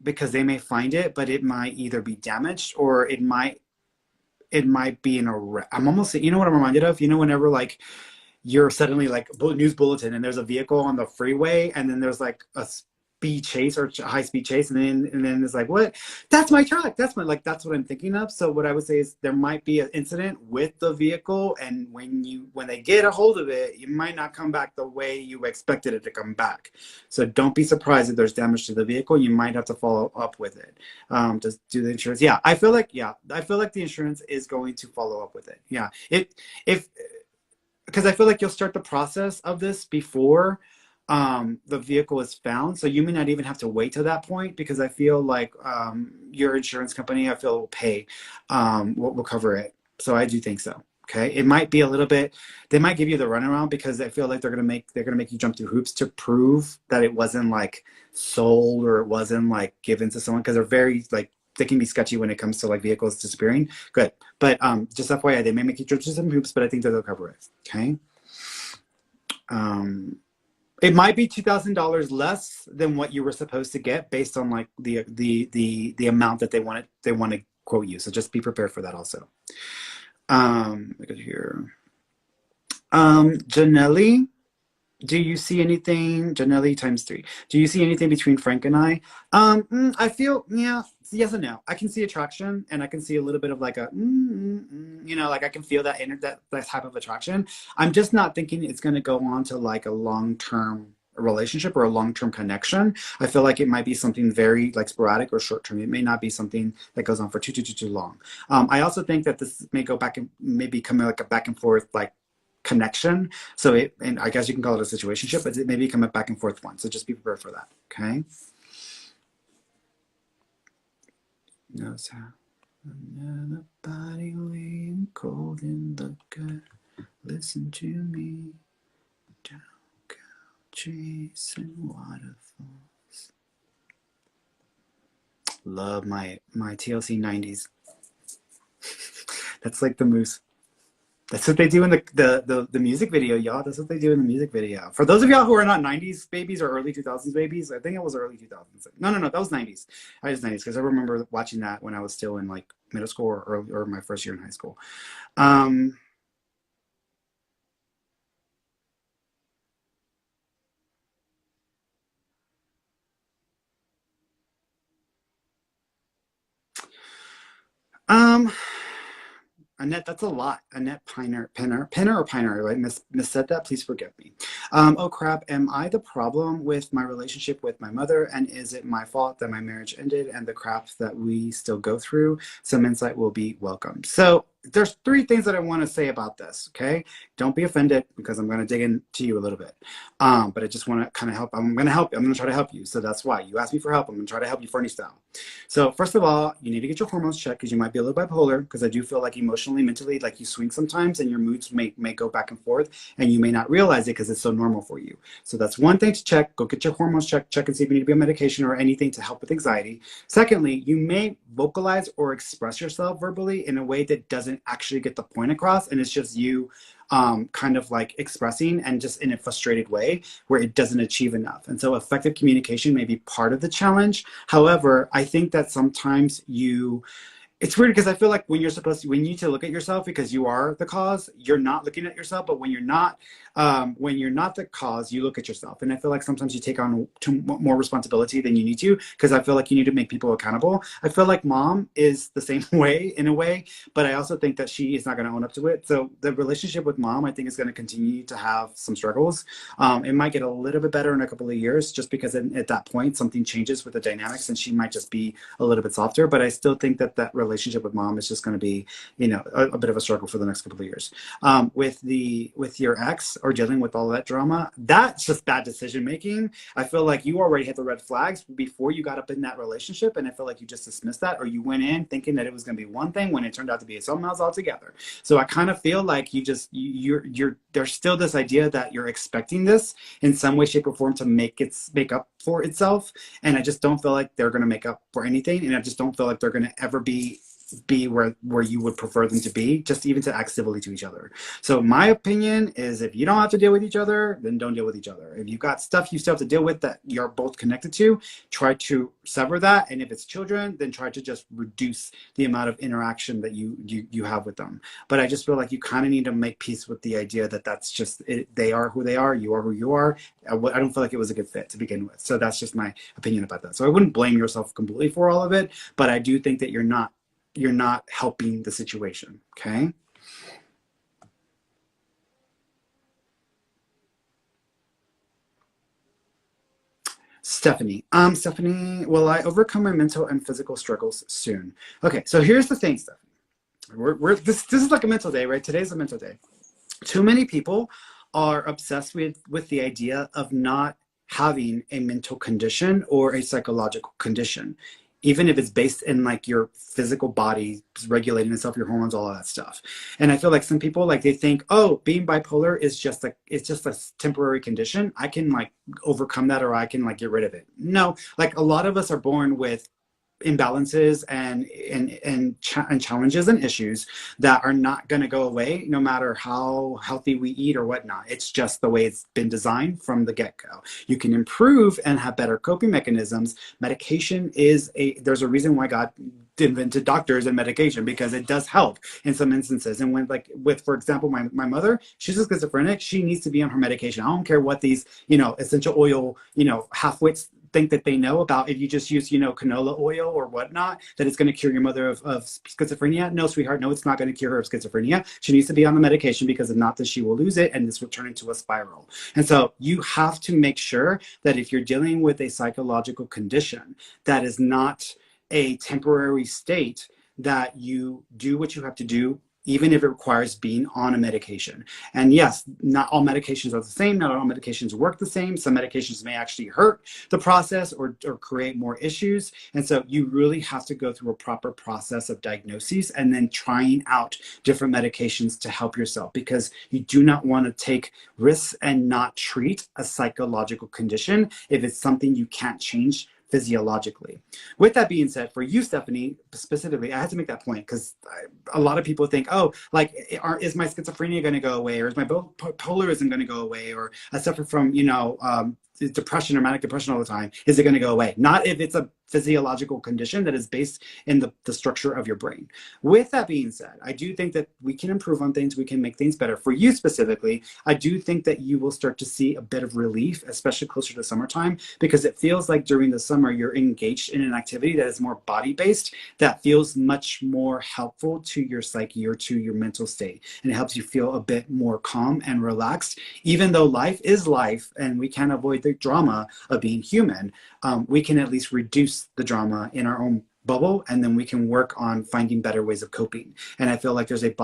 because they may find it, but it might either be damaged or it might be in a wreck. I'm almost, you know what I'm reminded of? Whenever you're suddenly like news bulletin and there's a vehicle on the freeway and then there's like a speed chase or high speed chase and then it's like, what, that's my truck, that's my, like, that's what I'm thinking of. So what I would say is there might be an incident with the vehicle, and when they get a hold of it, you might not come back the way you expected it to come back. So don't be surprised if there's damage to the vehicle. You might have to follow up with it. Just do the insurance. I feel like the insurance is going to follow up with it. If because I feel like you'll start the process of this before the vehicle is found. So you may not even have to wait to that point, because I feel like your insurance company, I feel, will pay, will cover it. So I do think so. Okay, it might be a little bit. They might give you the runaround because I feel like they're gonna make you jump through hoops to prove that it wasn't like sold or it wasn't like given to someone, because they're very like, they can be sketchy when it comes to like vehicles disappearing. Good, but just FYI, they may make you jump through some hoops, but I think that they'll cover it. Okay. It might be $2,000 less than what you were supposed to get based on like the amount that they want to quote you. So just be prepared for that also. Look at here. Janelli, do you see anything? Janelli times 3. Do you see anything between Frank and I? I feel, yes and no. I can see attraction, and I can see a little bit of like a, like I can feel that that type of attraction. I'm just not thinking it's going to go on to like a long-term relationship or a long-term connection. I feel like it might be something very like sporadic or short-term. It may not be something that goes on for too long. I also think that this may go back and maybe become like a back and forth like connection. So and I guess you can call it a situationship, but it may become a back and forth one. So just be prepared for that. Okay. Knows how another body laying cold in the gut. Listen to me. Don't go chasing waterfalls. Love my TLC 90s. That's like the moose. That's what they do in the music video, y'all. That's what they do in the music video. For those of y'all who are not 90s babies or early 2000s babies, I think it was early 2000s. No, that was 90s. I was 90s because I remember watching that when I was still in like middle school or my first year in high school. Annette, that's a lot. Annette Penner, or Piner, right? Missaid that. Please forgive me. Oh crap! Am I the problem with my relationship with my mother? And is it my fault that my marriage ended and the crap that we still go through? Some insight will be welcome. So there's 3 things that I want to say about this. Okay, don't be offended because I'm going to dig into you a little bit. But I just want to kind of help. I'm going to help you. I'm going to try to help you. So that's why you asked me for help. I'm going to try to help you Ferny style. So first of all, you need to get your hormones checked because you might be a little bipolar, because I do feel like emotionally, mentally, like you swing sometimes and your moods may go back and forth and you may not realize it because it's so normal for you. So that's one thing to check. Go get your hormones checked. Check and see if you need to be on medication or anything to help with anxiety. Secondly, you may vocalize or express yourself verbally in a way that doesn't actually get the point across, and it's just you kind of like expressing and just in a frustrated way where it doesn't achieve enough. And so effective communication may be part of the challenge. However, I think that sometimes it's weird because I feel like when you need to look at yourself because you are the cause, you're not looking at yourself. But when you're not the cause, you look at yourself. And I feel like sometimes you take on more responsibility than you need to, because I feel like you need to make people accountable. I feel like mom is the same way in a way, but I also think that she is not going to own up to it. So the relationship with mom, I think, is going to continue to have some struggles. It might get a little bit better in a couple of years just because at that point something changes with the dynamics and she might just be a little bit softer. But I still think that relationship with mom is just going to be, a bit of a struggle for the next couple of years. With your ex or dealing with all that drama, that's just bad decision making. I feel like you already hit the red flags before you got up in that relationship, and I feel like you just dismissed that, or you went in thinking that it was going to be one thing when it turned out to be something else altogether. So I kind of feel like there's still this idea that you're expecting this in some way, shape, or form to make up for itself, and I just don't feel like they're going to make up for anything, and I just don't feel like they're going to ever be be where you would prefer them to be, just even to act civilly to each other. So my opinion is, if you don't have to deal with each other, then don't deal with each other. If you've got stuff you still have to deal with that you're both connected to, try to sever that. And if it's children, then try to just reduce the amount of interaction that you have with them. But I just feel like you kind of need to make peace with the idea that that's just it. They are who they are, you are who you are. I don't feel like it was a good fit to begin with. So that's just my opinion about that. So I wouldn't blame yourself completely for all of it, but I do think that you're not helping the situation. Okay. Stephanie, will I overcome my mental and physical struggles soon? Okay, so here's the thing, Stephanie. This is like a mental day, right? Today's a mental day. Too many people are obsessed with the idea of not having a mental condition or a psychological condition, even if it's based in like your physical body regulating itself, your hormones, all of that stuff. And I feel like some people, like, they think, oh, being bipolar is just like, it's just a temporary condition. I can like overcome that, or I can like get rid of it. No, like, a lot of us are born with imbalances and challenges and issues that are not going to go away no matter how healthy we eat or whatnot. It's just the way it's been designed from the get-go. You can improve and have better coping mechanisms. Medication there's a reason why God invented doctors and medication, because it does help in some instances. And when, like, for example, my mother, she's a schizophrenic, she needs to be on her medication. I don't care what these, essential oil, half-wits think that they know about. If you just use, canola oil or whatnot, that it's going to cure your mother of schizophrenia. No, sweetheart, no, it's not going to cure her of schizophrenia. She needs to be on the medication, because if not, then she will lose it, and this will turn into a spiral. And so you have to make sure that if you're dealing with a psychological condition that is not a temporary state, that you do what you have to do, even if it requires being on a medication. And yes, not all medications are the same. Not all medications work the same. Some medications may actually hurt the process or create more issues. And so you really have to go through a proper process of diagnoses and then trying out different medications to help yourself, because you do not want to take risks and not treat a psychological condition if it's something you can't change physiologically. With that being said, for you, Stephanie, specifically, I had to make that point, because a lot of people think, oh, like, is my schizophrenia going to go away, or is my bipolarism going to go away, or I suffer from, depression or manic depression all the time. Is it going to go away? Not if it's a physiological condition that is based in the structure of your brain. With that being said, I do think that we can improve on things. We can make things better. For you specifically, I do think that you will start to see a bit of relief, especially closer to summertime, because it feels like during the summer you're engaged in an activity that is more body-based, that feels much more helpful to your psyche or to your mental state. And it helps you feel a bit more calm and relaxed. Even though life is life and we can't avoid the drama of being human, we can at least reduce the drama in our own bubble, and then we can work on finding better ways of coping. And I feel like there's a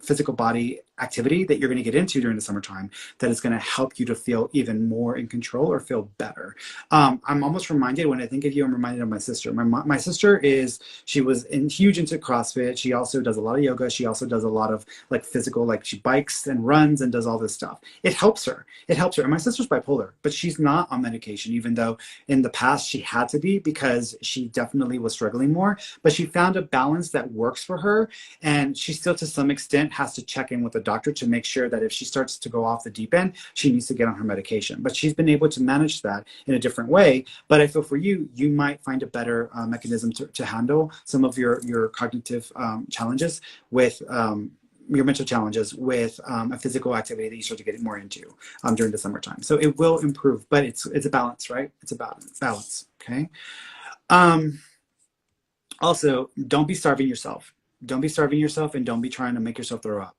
physical body activity that you're going to get into during the summertime that is going to help you to feel even more in control or feel better. I'm almost reminded, when I think of you, I'm reminded of my sister. My sister she was huge into CrossFit. She also does a lot of yoga. She also does a lot of like physical, like she bikes and runs and does all this stuff. It helps her. And my sister's bipolar, but she's not on medication, even though in the past she had to be, because she definitely was struggling more. But she found a balance that works for her. And she still, to some extent, has to check in with the doctor to make sure that if she starts to go off the deep end, she needs to get on her medication. But she's been able to manage that in a different way. But I feel for you, you might find a better mechanism to handle some of your cognitive challenges with your mental challenges with a physical activity that you start to get more into during the summertime. So it will improve, but it's a balance, right? It's a balance, okay? Also, don't be starving yourself. Don't be starving yourself, and don't be trying to make yourself throw up.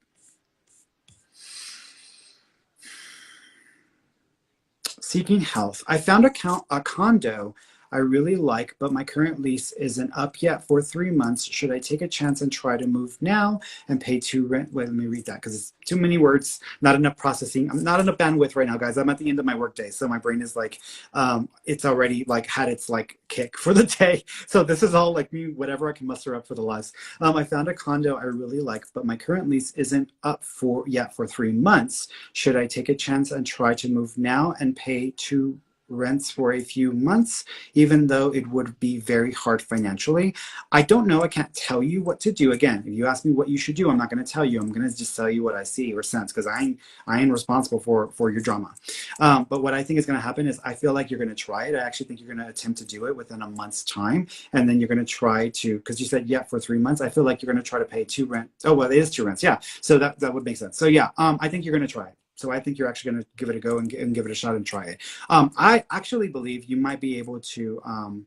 Seeking health. I found a condo I really like, but my current lease isn't up yet for 3 months. Should I take a chance and try to move now and pay to rent? Wait, let me read that, because it's too many words, not enough processing. I'm not enough bandwidth right now, guys. I'm at the end of my workday, so my brain is like, it's already like had its like kick for the day. So this is all like me, whatever I can muster up for the last. I found a condo I really like, but my current lease isn't up yet for 3 months. Should I take a chance and try to move now and pay to rents for a few months, even though it would be very hard financially. I don't know. I can't tell you what to do. Again, if you ask me what you should do, I'm not going to tell you. I'm going to just tell you what I see or sense, because I ain't responsible for your drama. But what I think is going to happen is I feel like you're going to try it. I actually think you're going to attempt to do it within a month's time. And then you're going to try to, because you said, yeah, for 3 months, I feel like you're going to try to pay 2 rent. Oh, well, it is 2 rents. Yeah. So that would make sense. So yeah, I think you're going to try it. So I think you're actually going to give it a go and give it a shot and try it. I actually believe you might be able to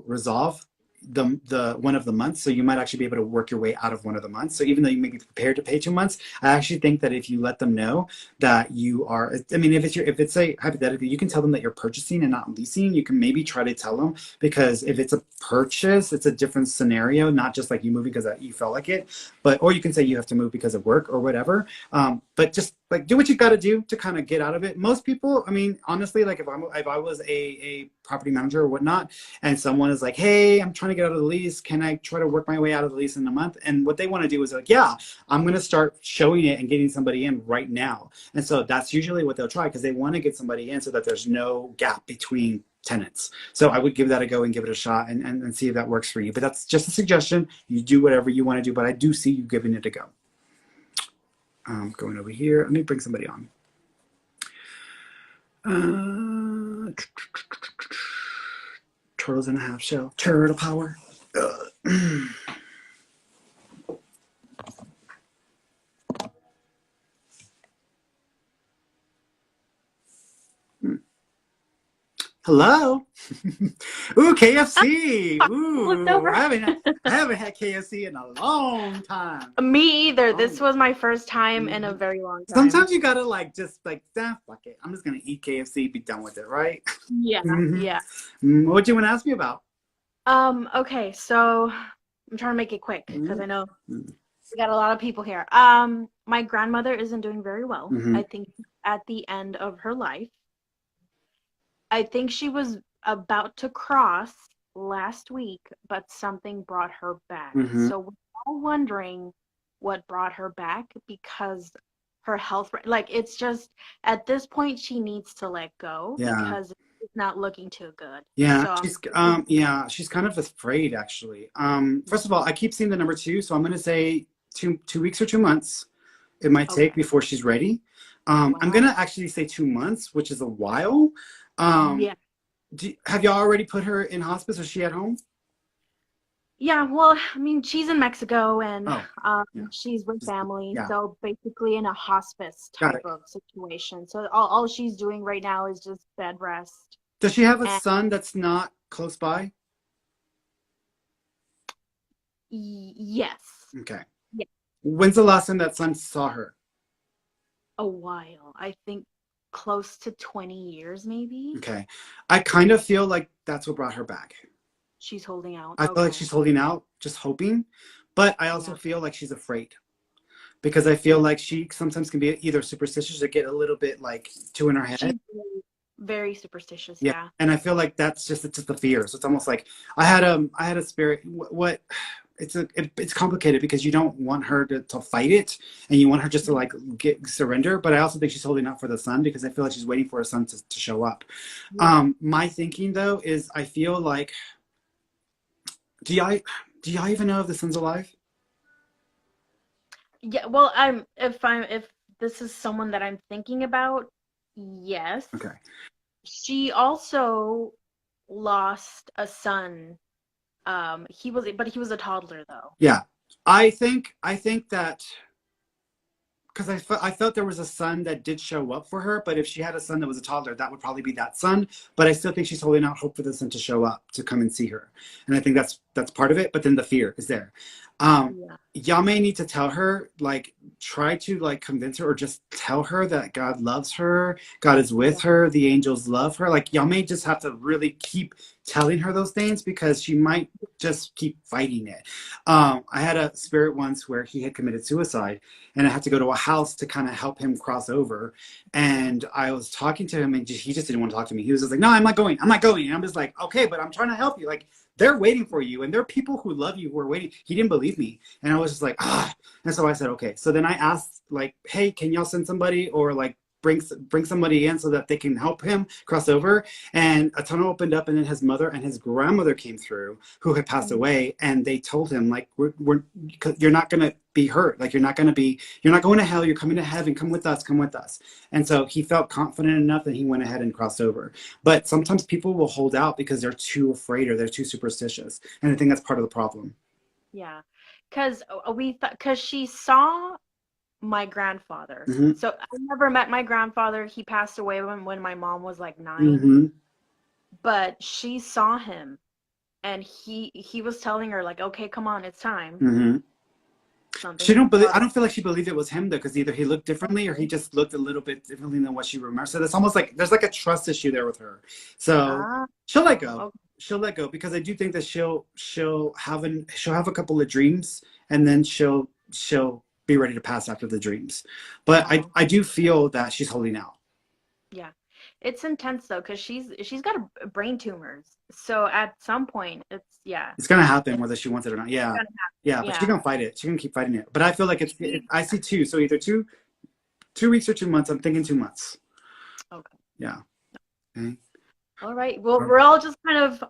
resolve the one of the months. So you might actually be able to work your way out of one of the months. So even though you may be prepared to pay 2 months, I actually think that if you let them know that you are, I mean, if it's a hypothetically, you can tell them that you're purchasing and not leasing. You can maybe try to tell them, because if it's a purchase, it's a different scenario, not just like you moving because you felt like it, or you can say you have to move because of work or whatever. But just like do what you got to do to kind of get out of it. Most people, I mean, honestly, like if I was a property manager or whatnot, and someone is like, hey, I'm trying to get out of the lease, can I try to work my way out of the lease in a month? And what they want to do is like, yeah, I'm going to start showing it and getting somebody in right now. And so that's usually what they'll try, because they want to get somebody in so that there's no gap between tenants. So I would give that a go and give it a shot and see if that works for you. But that's just a suggestion. You do whatever you want to do, but I do see you giving it a go. Going over here, let me bring somebody on. Turtles in a half shell. Turtle power. Hello. Ooh, KFC. Ooh, I haven't had KFC in a long time. Me either. This was my first time in a very long time. Sometimes you gotta fuck it. I'm just gonna eat KFC, be done with it, right? Yeah, yeah. What do you want to ask me about? Okay, so I'm trying to make it quick because I know we got a lot of people here. My grandmother isn't doing very well. I think at the end of her life. I think she was about to cross last week, but something brought her back. So we're all wondering what brought her back, because her health, like, it's just at this point she needs to let go because it's not looking too good. Yeah, so, she's kind of afraid actually. First of all, I keep seeing the number 2, so I'm gonna say 2 weeks or 2 months. It might take before she's ready. I'm gonna actually say 2 months, which is a while. Have y'all already put her in hospice, or is she at home? Yeah, well, I mean, she's in Mexico, and she's with family, so basically in a hospice type of situation. So all she's doing right now is just bed rest. Does she have a son that's not close by? Yes. Okay. Yeah. When's the last time that son saw her? A while. I think close to 20 years, maybe. Okay. I kind of feel like that's what brought her back. She's holding out. I feel like she's holding out, just hoping. But I also feel like she's afraid. Because I feel like she sometimes can be either superstitious or get a little bit like too in her head. She's very superstitious, yeah. And I feel like it's just the fear. So it's almost like I had a spirit. It's complicated because you don't want her to fight it, and you want her just to like surrender. But I also think she's holding out for the son, because I feel like she's waiting for her son to show up. My thinking though is I feel like, do y'all even know if the son's alive? Yeah, well, if this is someone that I'm thinking about, yes. Okay. She also lost a son. He was a toddler though. Yeah, I think that, because I felt there was a son that did show up for her, but if she had a son that was a toddler, that would probably be that son. But I still think she's holding out hope for the son to show up, to come and see her, and I think that's part of it. But then the fear is there. Y'all may need to tell her, like, try to like convince her, or just tell her that God loves her, God is with her, the angels love her. Like, y'all may just have to really keep telling her those things, because she might just keep fighting it. I had a spirit once where he had committed suicide, and I had to go to a house to kind of help him cross over. And I was talking to him, and he just didn't want to talk to me. He was just like, no, I'm not going. And I'm just like, okay, but I'm trying to help you. Like, they're waiting for you, and there are people who love you who are waiting. He didn't believe me. And I was just like, ah. And so I said, okay. So then I asked, like, hey, can y'all send somebody, or like, bring somebody in so that they can help him cross over. And a tunnel opened up, and then his mother and his grandmother came through, who had passed away, and they told him, like, you're not gonna be hurt, like you're not going to hell, you're coming to heaven, come with us. And so he felt confident enough that he went ahead and crossed over. But sometimes people will hold out because they're too afraid or they're too superstitious, and I think that's part of the problem. Yeah, because she saw my grandfather. Mm-hmm. So I never met my grandfather. He passed away when my mom was like 9. Mm-hmm. But she saw him, and he was telling her, like, okay, come on, it's time. Mm-hmm. Something. I don't feel like she believed it was him, though, because either he looked differently or he just looked a little bit differently than what she remembers. So it's almost like there's like a trust issue there with her. So she'll let go. Okay. She'll let go, because I do think that she'll have a couple of dreams, and then she'll be ready to pass after the dreams. But I do feel that she's holding out. Yeah. It's intense though, because she's got a brain tumors. So at some point, it's gonna happen whether she wants it or not. Yeah, but she's gonna fight it. She's gonna keep fighting it. But I feel like I see 2, so either 2 weeks or 2 months. I'm thinking 2 months. Okay. Yeah. Okay. All right. Well, we're all just kind of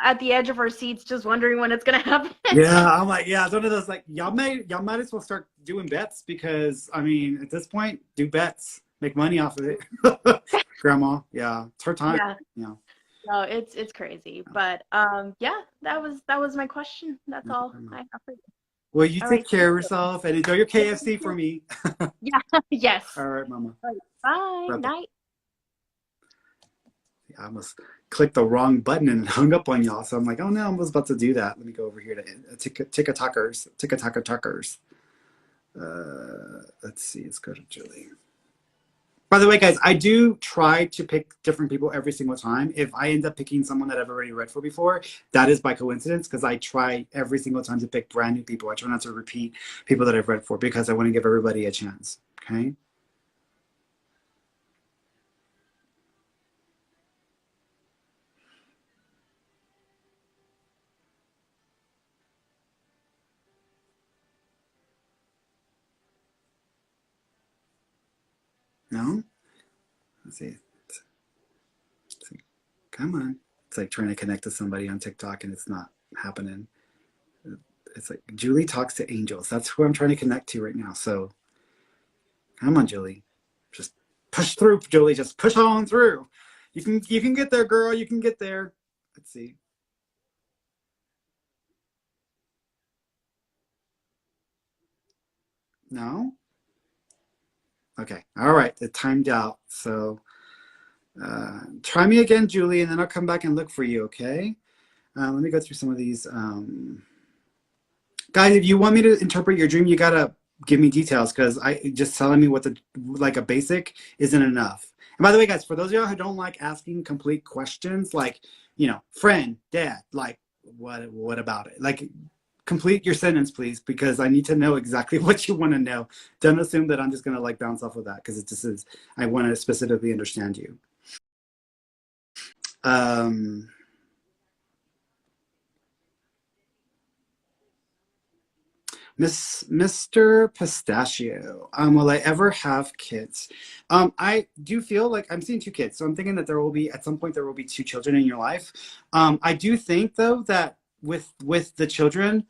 at the edge of our seats, just wondering when it's gonna happen. Yeah, I'm like, it's one of those, like, y'all might as well start doing bets, because I mean, at this point, do bets, make money off of it. Grandma, yeah, it's her time. Yeah. No, it's crazy, but yeah, that was my question. That's all I have for you. Well, you take care of yourself and enjoy your KFC for me. Yeah. Yes. All right, Mama. All right. Bye. Night. I almost clicked the wrong button and hung up on y'all. So I'm like, oh no, I was about to do that. Let me go over here to TikTokers. Let's see. Let's go to Julie. By the way, guys, I do try to pick different people every single time. If I end up picking someone that I've already read for before, that is by coincidence, because I try every single time to pick brand new people. I try not to repeat people that I've read for, because I want to give everybody a chance. Okay. No? Let's see. Come on. It's like trying to connect to somebody on TikTok and it's not happening. It's like Julie talks to angels. That's who I'm trying to connect to right now. So come on, Julie. Just push through, Julie. Just push on through. You can get there, girl. You can get there. Let's see. No? Okay. All right. It timed out. So try me again, Julie, and then I'll come back and look for you, okay? Let me go through some of these. Guys, if you want me to interpret your dream, you got to give me details, because just telling me what a basic isn't enough. And by the way, guys, for those of y'all who don't like asking complete questions, like, friend, dad, like, what about it? Like, complete your sentence, please, because I need to know exactly what you want to know. Don't assume that I'm just going to like bounce off of that, because it just is, I want to specifically understand you. Mr. Pistachio, will I ever have kids? I do feel like I'm seeing 2 kids, so I'm thinking that at some point there will be 2 children in your life. I do think, though, that with the children,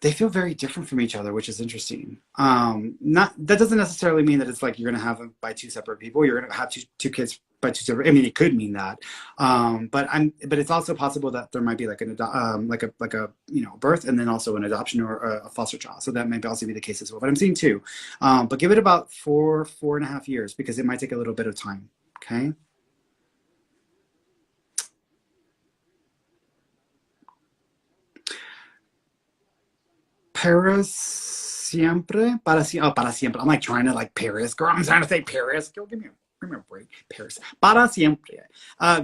they feel very different from each other, which is interesting. That doesn't necessarily mean that it's like you're going to have them by 2 separate people. You're going to have two kids by 2 separate. I mean, it could mean that, but it's also possible that there might be like a birth and then also an adoption or a foster child. So that may also be the case as well. But I'm seeing 2, but give it about 4.5 years, because it might take a little bit of time. Okay. Para siempre. Para siempre. I'm like trying to like Paris. Girl, I'm trying to say Paris. Girl, give me a break. Paris. Para siempre.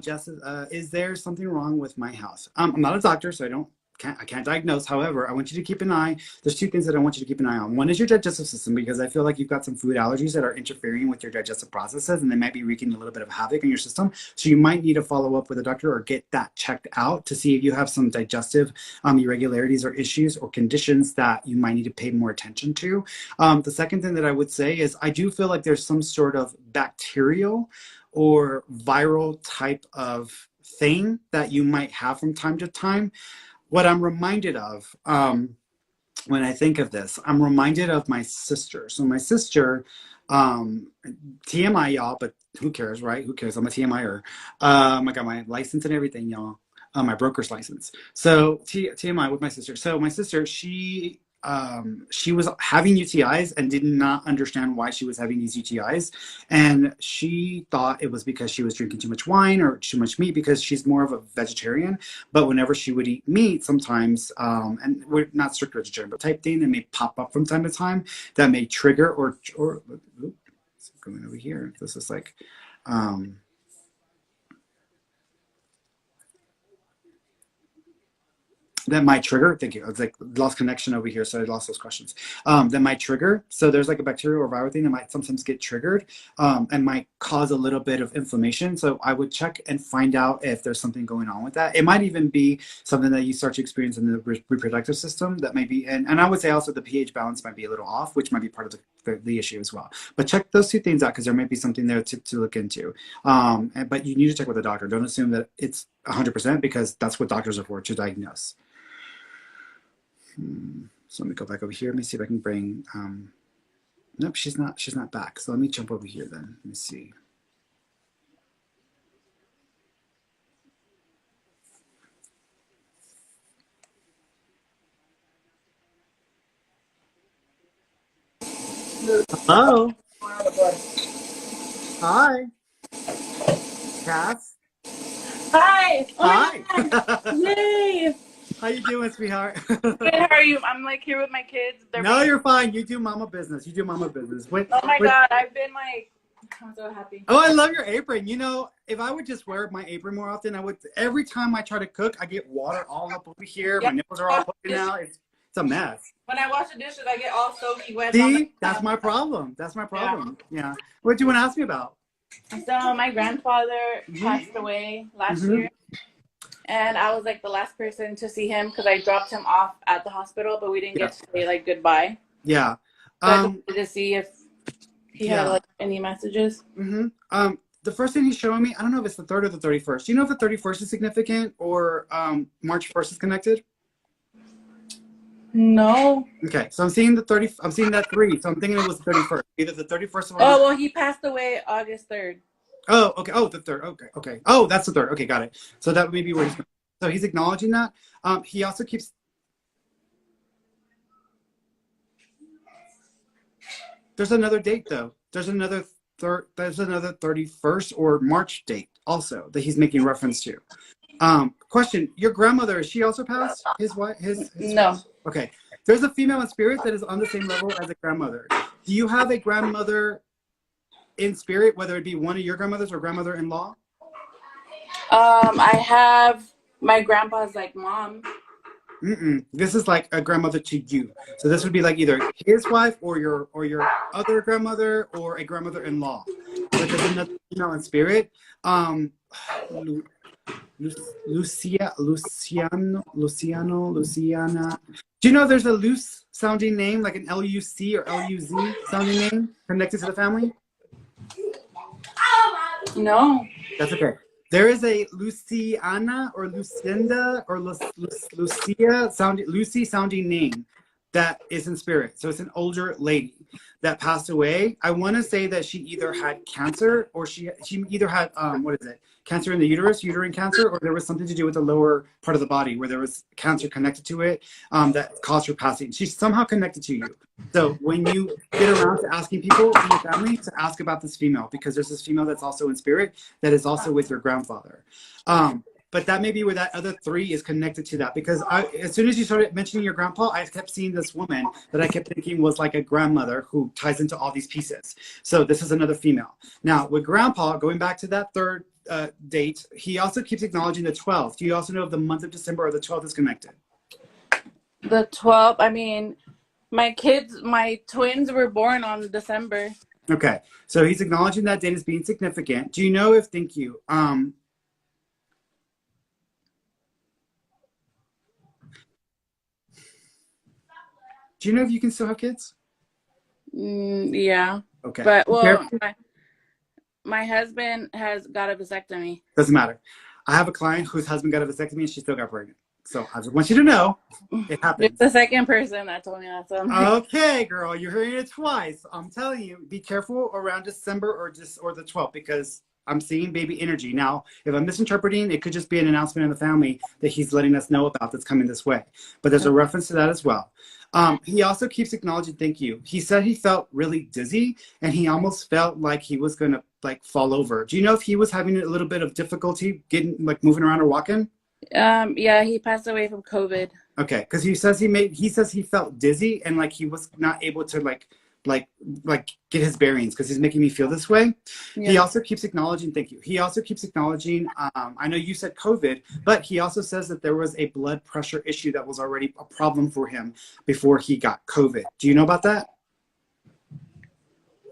Jess, is there something wrong with my house? I'm not a doctor, so I don't I can't diagnose. However, I want you to keep an eye. There's two things that I want you to keep an eye on. One is your digestive system, because I feel like you've got some food allergies that are interfering with your digestive processes, and they might be wreaking a little bit of havoc in your system. So you might need to follow up with a doctor or get that checked out to see if you have some digestive irregularities or issues or conditions that you might need to pay more attention to. The second thing that I would say is I do feel like there's some sort of bacterial or viral type of thing that you might have from time to time. What I'm reminded of when I think of this, I'm reminded of my sister. So my sister, TMI, y'all, but who cares, right? Who cares? I'm a TMIer. I got my license and everything, y'all. My broker's license. So TMI with my sister. So my sister, she was having UTIs and did not understand why she was having these UTIs. And she thought it was because she was drinking too much wine or too much meat, because she's more of a vegetarian. But whenever she would eat meat, sometimes, and we're not strict vegetarian, but type thing that may pop up from time to time that may trigger or it's going over here. This is like, that might trigger, thank you. It's like lost connection over here, so I lost those questions. That might trigger. So there's like a bacterial or viral thing that might sometimes get triggered and might cause a little bit of inflammation. So I would check and find out if there's something going on with that. It might even be something that you start to experience in the reproductive system that may be, and I would say also the pH balance might be a little off, which might be part of the issue as well. But check those two things out, because there might be something there to look into. But you need to check with a doctor. Don't assume that it's 100%, because that's what doctors are for, to diagnose. So let me go back over here. Let me see if I can bring, nope, she's not back. So let me jump over here then. Let me see. Hello. Hi. Cass. Hi. Oh Hi. my God. Yay. How you doing, sweetheart? Good. How are you? I'm like here with my kids. No, you're fine. You do mama business. You do mama business. Oh my God. I've been like, I'm so happy. Oh, I love your apron. You know, if I would just wear my apron more often, I would. Every time I try to cook, I get water all up over here. Yeah. My nipples are all poking out. It's a mess. When I wash the dishes, I get all soaky wet. See, that's my problem. That's my problem. Yeah. What do you want to ask me about? So my grandfather passed away last year. And I was like the last person to see him, because I dropped him off at the hospital, but we didn't get to say like goodbye. Yeah. So I wanted to see if he had like any messages. The first thing he's showing me, I don't know if it's the 3rd or the 31st. Do you know if the 31st is significant or March 1st is connected? No. Okay, so I'm seeing the 30. I'm seeing that 3. So I'm thinking it was the 31st. Either the 31st or. Oh well, he passed away August 3rd. Oh, okay. Oh, the 3rd. Okay, okay. Oh, that's the 3rd. Okay, got it. So that may be where he's. So he's acknowledging that. He also keeps. There's another date though. There's another 31st or March date also that he's making reference to. Question: your grandmother, is she also passed? His wife? His No. Okay. There's a female in spirit that is on the same level as a grandmother. Do you have a grandmother in spirit, whether it be one of your grandmothers or grandmother-in-law? I have my grandpa's like mom. This is like a grandmother to you. So this would be like either his wife or your other grandmother or a grandmother-in-law. But there's another female in spirit. Luciana. Do you know there's a loose sounding name, like an L-U-C or L-U-Z sounding name connected to the family? No. That's okay. There is a Luciana or Lucinda or Lucy sounding name that is in spirit. So it's an older lady that passed away. I want to say that she either had cancer or she either had cancer in the uterine cancer, or there was something to do with the lower part of the body where there was cancer connected to it that caused her passing. She's somehow connected to you. So when you get around to asking people in your family to ask about this female, because there's this female that's also in spirit that is also with your grandfather. But that may be where that other 3 is connected to that, because as soon as you started mentioning your grandpa, I kept seeing this woman that I kept thinking was like a grandmother who ties into all these pieces. So this is another female. Now with grandpa, going back to that 3rd date, he also keeps acknowledging the 12th. Do you also know if the month of December or the 12th is connected? The 12th. I mean, my twins were born on December. Okay, so he's acknowledging that date as being significant. Do you know if, thank you, do you know if you can still have kids? Yeah. Okay. But, well, my husband has got a vasectomy. Doesn't matter. I have a client whose husband got a vasectomy and she still got pregnant. So I just want you to know it happens. You're the second person that told me that. So Okay, girl, you're hearing it twice. I'm telling you, be careful around December or the 12th because I'm seeing baby energy. Now, if I'm misinterpreting, it could just be an announcement in the family that he's letting us know about that's coming this way. But there's a reference to that as well. He also keeps acknowledging thank you. He said he felt really dizzy and he almost felt like he was gonna like fall over. Do you know if he was having a little bit of difficulty getting like moving around or walking? yeah, he passed away from COVID. Okay, because he says he felt dizzy and like he was not able to like get his bearings because he's making me feel this way. Yeah. He also keeps acknowledging thank you. He also keeps acknowledging I know you said COVID, but he also says that there was a blood pressure issue that was already a problem for him before he got COVID. Do you know about that?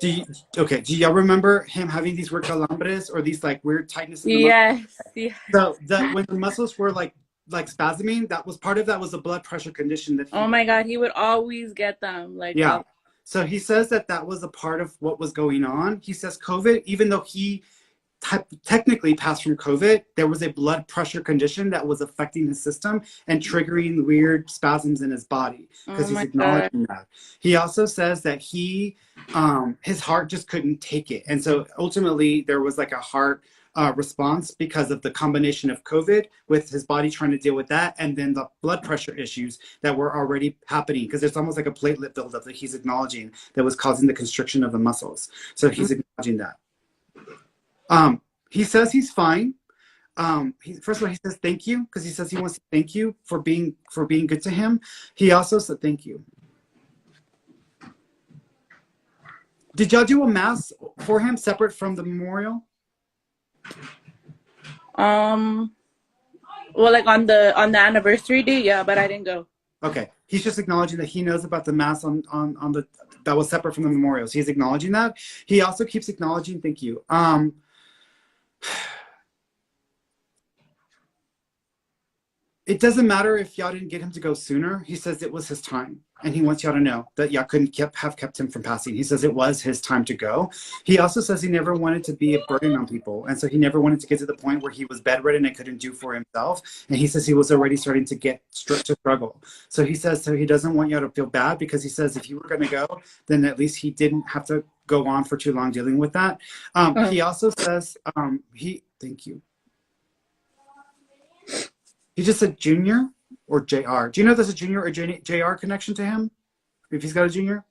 Do y'all remember him having these weird calambres or these like weird tightness in the muscles? Yes. So when the muscles were like spasming, that was part of that was a blood pressure condition that oh my God, he would always get them. Like yeah. So he says that was a part of what was going on. He says COVID, even though he technically passed from COVID, there was a blood pressure condition that was affecting his system and triggering weird spasms in his body because he's acknowledging that. He also says that his heart just couldn't take it. And so ultimately there was like a heart response because of the combination of COVID with his body trying to deal with that and then the blood pressure issues that were already happening because it's almost like a platelet buildup that he's acknowledging that was causing the constriction of the muscles. So he's acknowledging that. He says he's fine. First of all, he says thank you because he says he wants to thank you for being good to him. He also said thank you. Did y'all do a mass for him separate from the memorial? Well, like on the anniversary day, yeah, but I didn't go. Okay, he's just acknowledging that he knows about the mass on the that was separate from the memorials. He's acknowledging that. He also keeps acknowledging thank you. It doesn't matter if y'all didn't get him to go sooner. He says it was his time. And he wants y'all to know that y'all couldn't have kept him from passing. He says it was his time to go. He also says he never wanted to be a burden on people. And so he never wanted to get to the point where he was bedridden and couldn't do for himself. And he says he was already starting to get to struggle. So he says he doesn't want y'all to feel bad because he says if you were going to go, then at least he didn't have to go on for too long dealing with that. He also says thank you. He just said junior or JR. Do you know if there's a junior or JR connection to him? If he's got a junior?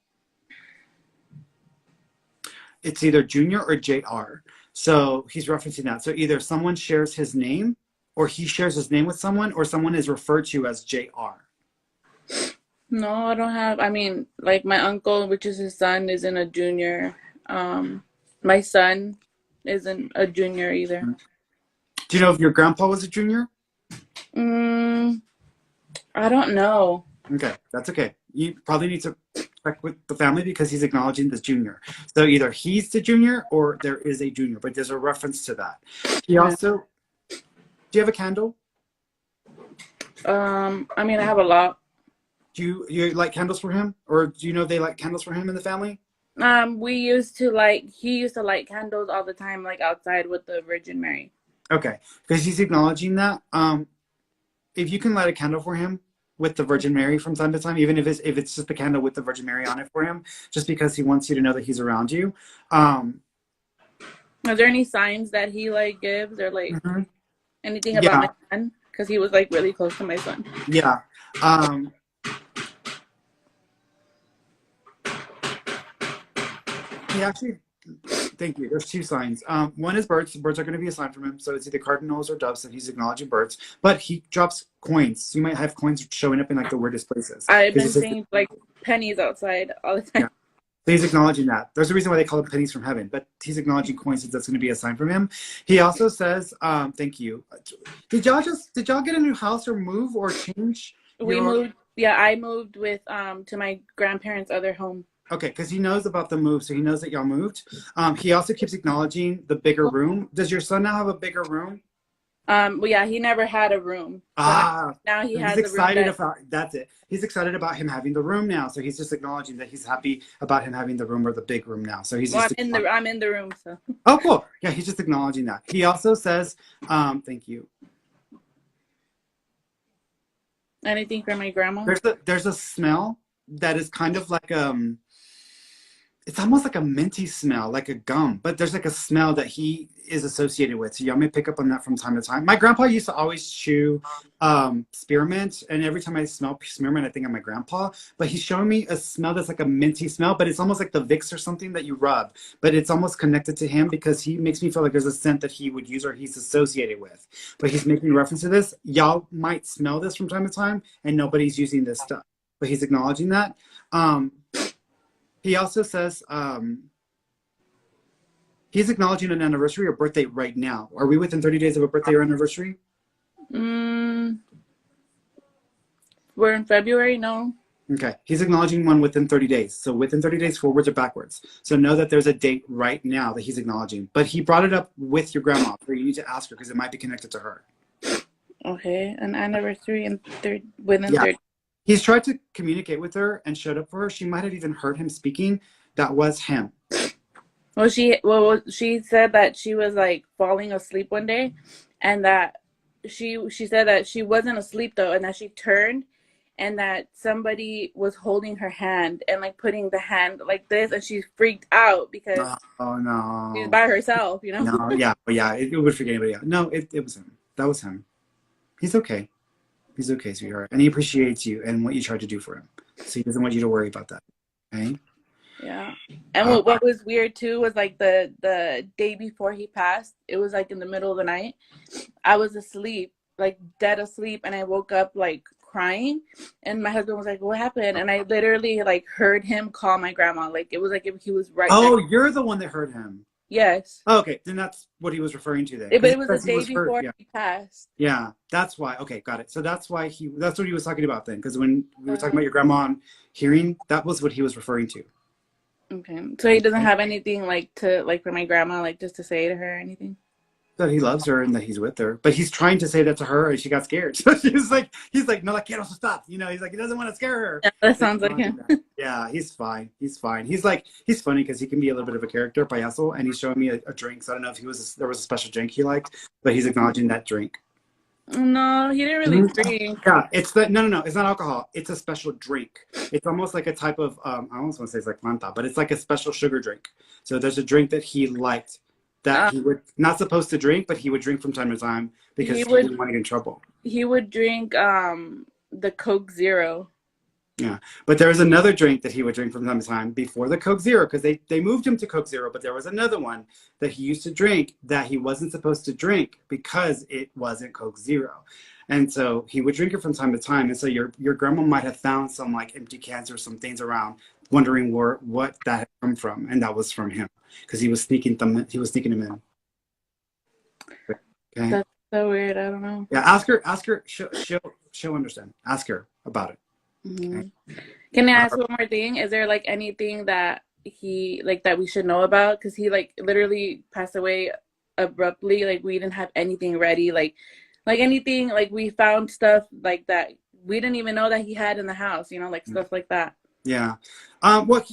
It's either junior or JR. So he's referencing that. So either someone shares his name or he shares his name with someone or someone is referred to as JR. No, I don't have. I mean, like my uncle, which is his son, isn't a junior. My son isn't a junior either. Do you know if your grandpa was a junior? I don't know. Okay, that's okay. You probably need to check with the family because he's acknowledging this junior. So either he's the junior or there is a junior, but there's a reference to that. He also, do you have a candle? I mean, I have a lot. Do you light candles for him? Or do you know they light candles for him in the family? He used to light candles all the time, like outside with the Virgin Mary. Okay, because he's acknowledging that. If you can light a candle for him with the Virgin Mary from time to time, even if it's just the candle with the Virgin Mary on it for him, just because he wants you to know that he's around you. Are there any signs that he like gives or like anything about my son? Because he was like really close to my son. Yeah. He actually, thank you. There's two signs. One is birds. Birds are going to be a sign from him. So it's either cardinals or doves that he's acknowledging birds. But he drops coins. So you might have coins showing up in like the weirdest places. I've been seeing like pennies outside all the time. Yeah. So he's acknowledging that. There's a reason why they call them pennies from heaven. But he's acknowledging coins. So that's going to be a sign from him. He also says, thank you. Did y'all get a new house or move or change? We moved Yeah, I moved with to my grandparents' other home. Okay, because he knows about the move, so he knows that y'all moved. He also keeps acknowledging the bigger room. Does your son now have a bigger room? Well, yeah, he never had a room, so now he He's has a room excited that. about that's it. He's excited about him having the room now, so he's just acknowledging that he's happy about him having the room or the big room now. So he's Well, just I'm in the room, so. oh cool, yeah, he's just acknowledging that. He also says, "Thank you." Anything for my grandma? There's a smell that is kind of like it's almost like a minty smell, like a gum, but there's like a smell that he is associated with. So y'all may pick up on that from time to time. My grandpa used to always chew spearmint, and every time I smell spearmint, I think of my grandpa. But he's showing me a smell that's like a minty smell, but it's almost like the Vicks or something that you rub. But it's almost connected to him because he makes me feel like there's a scent that he would use or he's associated with. But he's making reference to this. Y'all might smell this from time to time, and nobody's using this stuff. But he's acknowledging that. He also says he's acknowledging an anniversary or birthday right now. Are we within 30 days of a birthday or anniversary? We're in February, no. Okay. He's acknowledging one within 30 days. So within 30 days, forwards or backwards. So know that there's a date right now that he's acknowledging. But he brought it up with your grandma, so you need to ask her because it might be connected to her. Okay, an anniversary within 30. He's tried to communicate with her and showed up for her. She might have even heard him speaking. That was him. Well, she said that she was like falling asleep one day, and that she said that she wasn't asleep though, and that she turned, and that somebody was holding her hand and like putting the hand like this, and she freaked out because oh no, she's by herself, you know. No, yeah, it would forget anybody else. No, it was him. That was him. He's okay. He's okay, sweetheart. And he appreciates you and what you tried to do for him. So he doesn't want you to worry about that. Okay? Yeah. And what was weird too was like the day before he passed, it was like in the middle of the night. I was asleep, like dead asleep, and I woke up like crying, and my husband was like, "What happened?" And I literally like heard him call my grandma. Like it was like if he was right Oh, next. you're the one that heard him. Yes. Oh, okay, then that's what he was referring to then. But it was the day before he passed. Yeah, that's why. Okay, got it. So that's why that's what he was talking about then. Because when we were talking about your grandma and hearing, that was what he was referring to. Okay. So he doesn't have anything like for my grandma, like just to say to her or anything? That he loves her and that he's with her. But he's trying to say that to her and she got scared. So he's like, no, la quiero, stop. You know, he's like, he doesn't want to scare her. Yeah, that sounds like him. Yeah, he's fine. He's fine. He's funny because he can be a little bit of a character, payaso, and he's showing me a drink. So I don't know if there was a special drink he liked, but he's acknowledging that drink. No, he didn't really drink. Yeah, no, it's not alcohol. It's a special drink. It's almost like a type of, I almost want to say it's like Fanta, but it's like a special sugar drink. So there's a drink that he liked that he would not supposed to drink, but he would drink from time to time because he didn't want to get in trouble. He would drink the Coke Zero. Yeah, but there was another drink that he would drink from time to time before the Coke Zero because they moved him to Coke Zero, but there was another one that he used to drink that he wasn't supposed to drink because it wasn't Coke Zero. And so he would drink it from time to time. And so your grandma might have found some like empty cans or some things around, wondering what that had come from, and that was from him because he was sneaking them in. Okay. That's so weird. I don't know. Yeah, ask her. She'll understand. Ask her about it. Mm-hmm. Okay. Can I ask one more thing? Is there like anything that he like that we should know about? Because he like literally passed away abruptly. Like we didn't have anything ready. Like anything. Like we found stuff like that we didn't even know that he had in the house. You know, like stuff like that. Yeah. Well,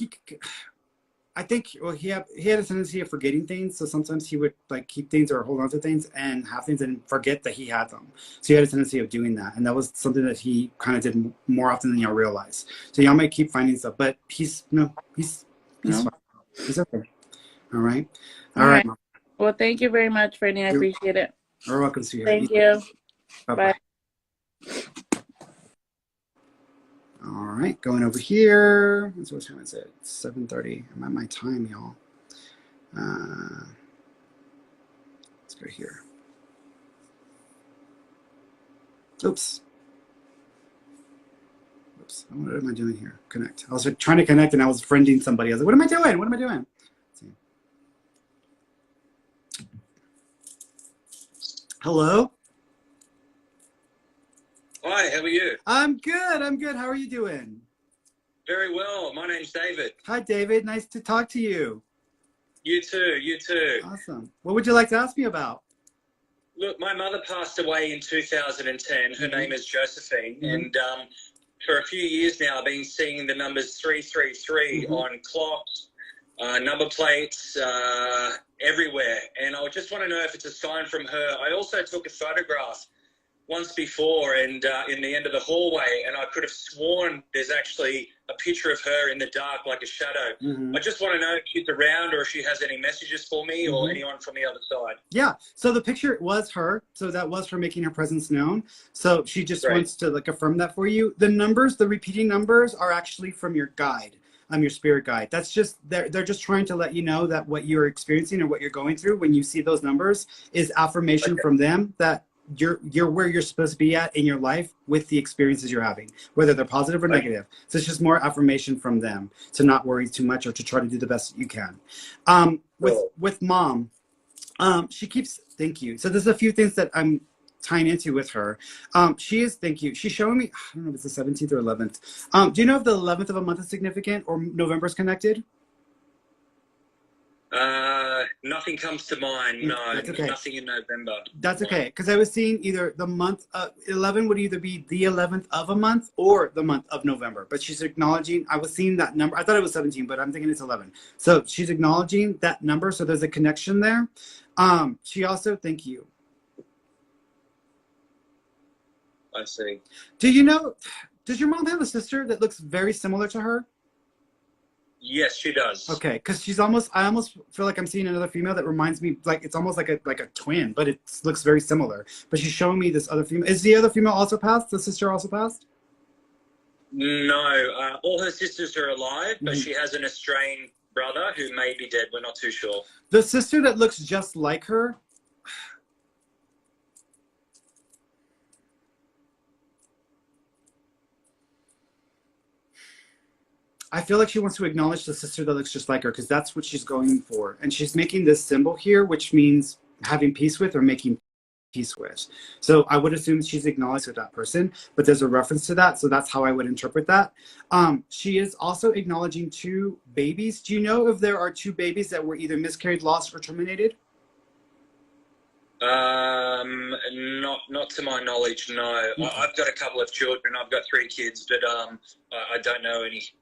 I think he had a tendency of forgetting things, so sometimes he would like keep things or hold on to things and have things and forget that he had them. So he had a tendency of doing that, and that was something that he kind of did more often than y'all realize. So y'all might keep finding stuff, but he's fine. He's okay. All right. All right. Well, thank you very much, Ferny. I appreciate it. You're welcome, sweetheart. Thank you. Bye. All right, going over here. What time is it? 7:30. I'm at my time, y'all. Let's go here. Oops. What am I doing here? Connect. I was trying to connect and I was friending somebody. I was like, what am I doing? Let's see. Hello? Hi, how are you? I'm good. I'm good. How are you doing? Very well. My name's David. Hi, David. Nice to talk to you. You too, you too. Awesome. What would you like to ask me about? Look, my mother passed away in 2010. Her name is Josephine, and for a few years now, I've been seeing the numbers 333 on clocks, number plates, everywhere. And I just want to know if it's a sign from her. I also took a photograph once before and in the end of the hallway, and I could have sworn there's actually a picture of her in the dark like a shadow. I just want to know if she's around or if she has any messages for me or anyone from the other side. Yeah, so the picture was her, so that was her making her presence known. So she just wants to like affirm that for you. The numbers, the repeating numbers, are actually from your guide. Your spirit guide. That's just they're just trying to let you know that what you're experiencing or what you're going through when you see those numbers is affirmation from them that you're where you're supposed to be at in your life with the experiences you're having, whether they're positive or negative. So it's just more affirmation from them to not worry too much or to try to do the best that you can. With mom, she keeps thank you. So there's a few things that I'm tying into with her. She is thank you. She's showing me, I don't know if it's the 17th or 11th. Do you know if the 11th of a month is significant or November is connected? Nothing comes to mind. No, that's okay. Nothing in November. That's okay, because I was seeing either the month 11 would either be the 11th of a month or the month of November. But she's acknowledging. I was seeing that number. I thought it was 17, but I'm thinking it's 11. So she's acknowledging that number. So there's a connection there. She also thank you. I see. Do you know? Does your mom have a sister that looks very similar to her? Yes, she does. Okay, because she's almost. I almost feel like I'm seeing another female that reminds me, like it's almost like a twin, but it looks very similar. But she's showing me this other female. Is the other female also passed? The sister also passed? No, all her sisters are alive, but she has an estranged brother who may be dead. We're not too sure. The sister that looks just like her. I feel like she wants to acknowledge the sister that looks just like her because that's what she's going for. And she's making this symbol here, which means having peace with or making peace with. So I would assume she's acknowledged with that person, but there's a reference to that. So that's how I would interpret that. She is also acknowledging 2 babies. Do you know if there are 2 babies that were either miscarried, lost, or terminated? Not to my knowledge, no. I've got a couple of children. I've got 3 kids, but I don't know any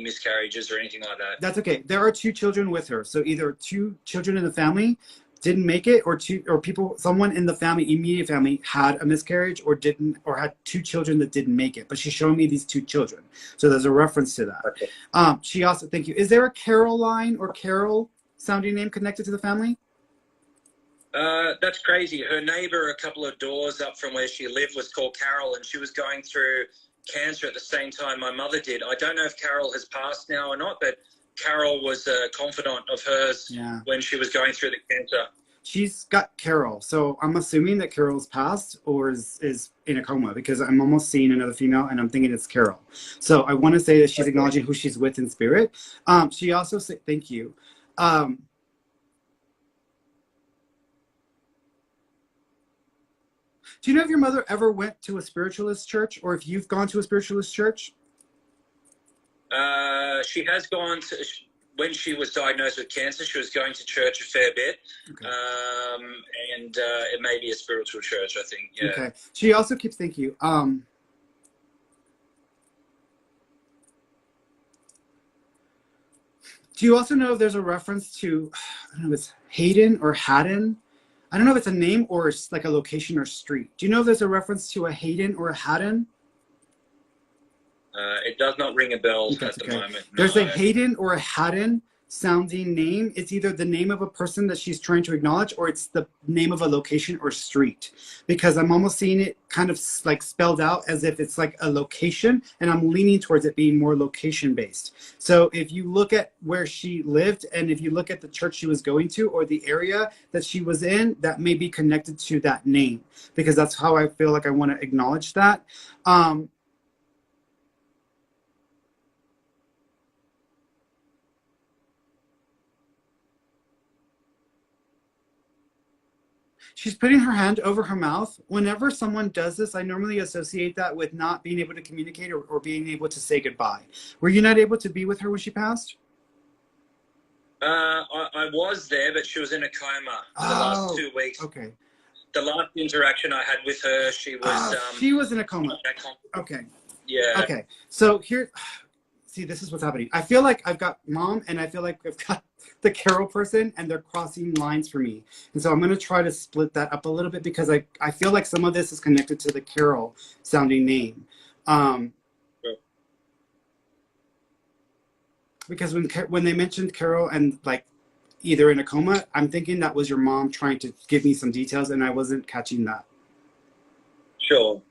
miscarriages or anything like that. That's okay. There are 2 children with her. So either 2 children in the family didn't make it, or someone in the family, immediate family, had a miscarriage or had 2 children that didn't make it. But she's showing me these 2 children. So there's a reference to that. Okay. She also, thank you. Is there a Caroline or Carol sounding name connected to the family? That's crazy. Her neighbor a couple of doors up from where she lived was called Carol, and she was going through cancer at the same time my mother did. I don't know if Carol has passed now or not, but Carol was a confidant of hers when she was going through the cancer. She's got Carol, so I'm assuming that Carol's passed or is in a coma because I'm almost seeing another female and I'm thinking it's Carol. So I want to say that she's acknowledging who she's with in spirit. She also said, thank you. Do you know if your mother ever went to a spiritualist church or if you've gone to a spiritualist church? She has gone to, when she was diagnosed with cancer, she was going to church a fair bit. Okay. And it may be a spiritual church, I think. Yeah. Okay. She also keeps thank you. Do you also know if there's a reference to, I don't know if it's Hayden or Haddon? I don't know if it's a name or it's like a location or street. Do you know if there's a reference to a Hayden or a Haddon? It does not ring a bell at the moment. No. There's a Hayden or a Haddon sounding name. It's either the name of a person that she's trying to acknowledge or it's the name of a location or street, because I'm almost seeing it kind of like spelled out as if it's like a location, and I'm leaning towards it being more location based. So if you look at where she lived and if you look at the church she was going to or the area that she was in, that may be connected to that name, because that's how I feel like I want to acknowledge that. She's putting her hand over her mouth. Whenever someone does this, I normally associate that with not being able to communicate or being able to say goodbye. Were you not able to be with her when she passed? I was there, but she was in a coma for the last 2 weeks. Okay. The last interaction I had with her, she was in a coma. Okay. Yeah. Okay. So here, see, this is what's happening. I feel like I've got mom and I feel like I've got the Carol person and they're crossing lines for me. And so I'm going to try to split that up a little bit because I feel like some of this is connected to the Carol sounding name. Because when they mentioned Carol and like either in a coma, I'm thinking that was your mom trying to give me some details and I wasn't catching that. Sure.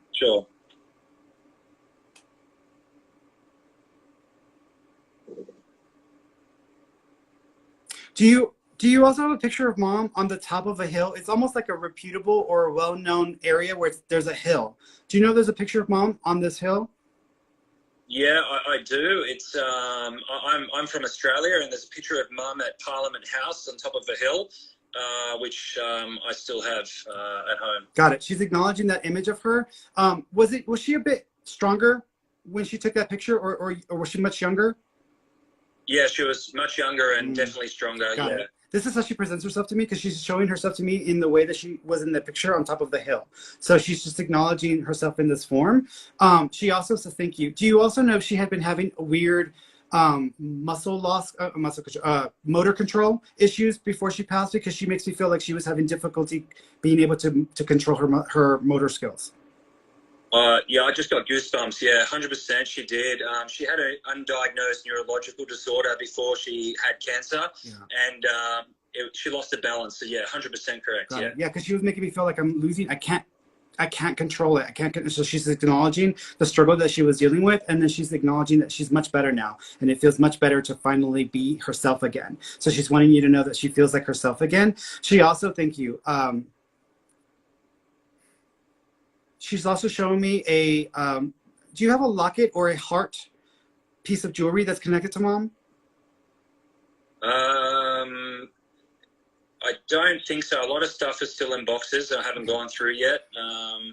Do you also have a picture of mom on the top of a hill? It's almost like a reputable or a well-known area where there's a hill. Do you know there's a picture of mom on this hill? Yeah, I do. It's I'm from Australia, and there's a picture of Mum at Parliament House on top of a hill, which I still have at home. Got it. She's acknowledging that image of her. Was she a bit stronger when she took that picture, or was she much younger? Yeah, she was much younger and definitely stronger. Got it. This is how she presents herself to me because she's showing herself to me in the way that she was in the picture on top of the hill. So she's just acknowledging herself in this form. She also says thank you. Do you also know she had been having a weird muscle loss, motor control issues before she passed because she makes me feel like she was having difficulty being able to control her motor skills. Yeah, I just got goosebumps. Yeah, 100% she did. She had an undiagnosed neurological disorder before she had cancer, and she lost her balance. So yeah, 100% correct. Yeah, because she was making me feel like I'm losing. I can't control it. So she's acknowledging the struggle that she was dealing with, and then she's acknowledging that she's much better now, and it feels much better to finally be herself again. So she's wanting you to know that she feels like herself again. She also, thank you. She's also showing me do you have a locket or a heart piece of jewelry that's connected to mom? I don't think so. A lot of stuff is still in boxes I haven't gone through yet.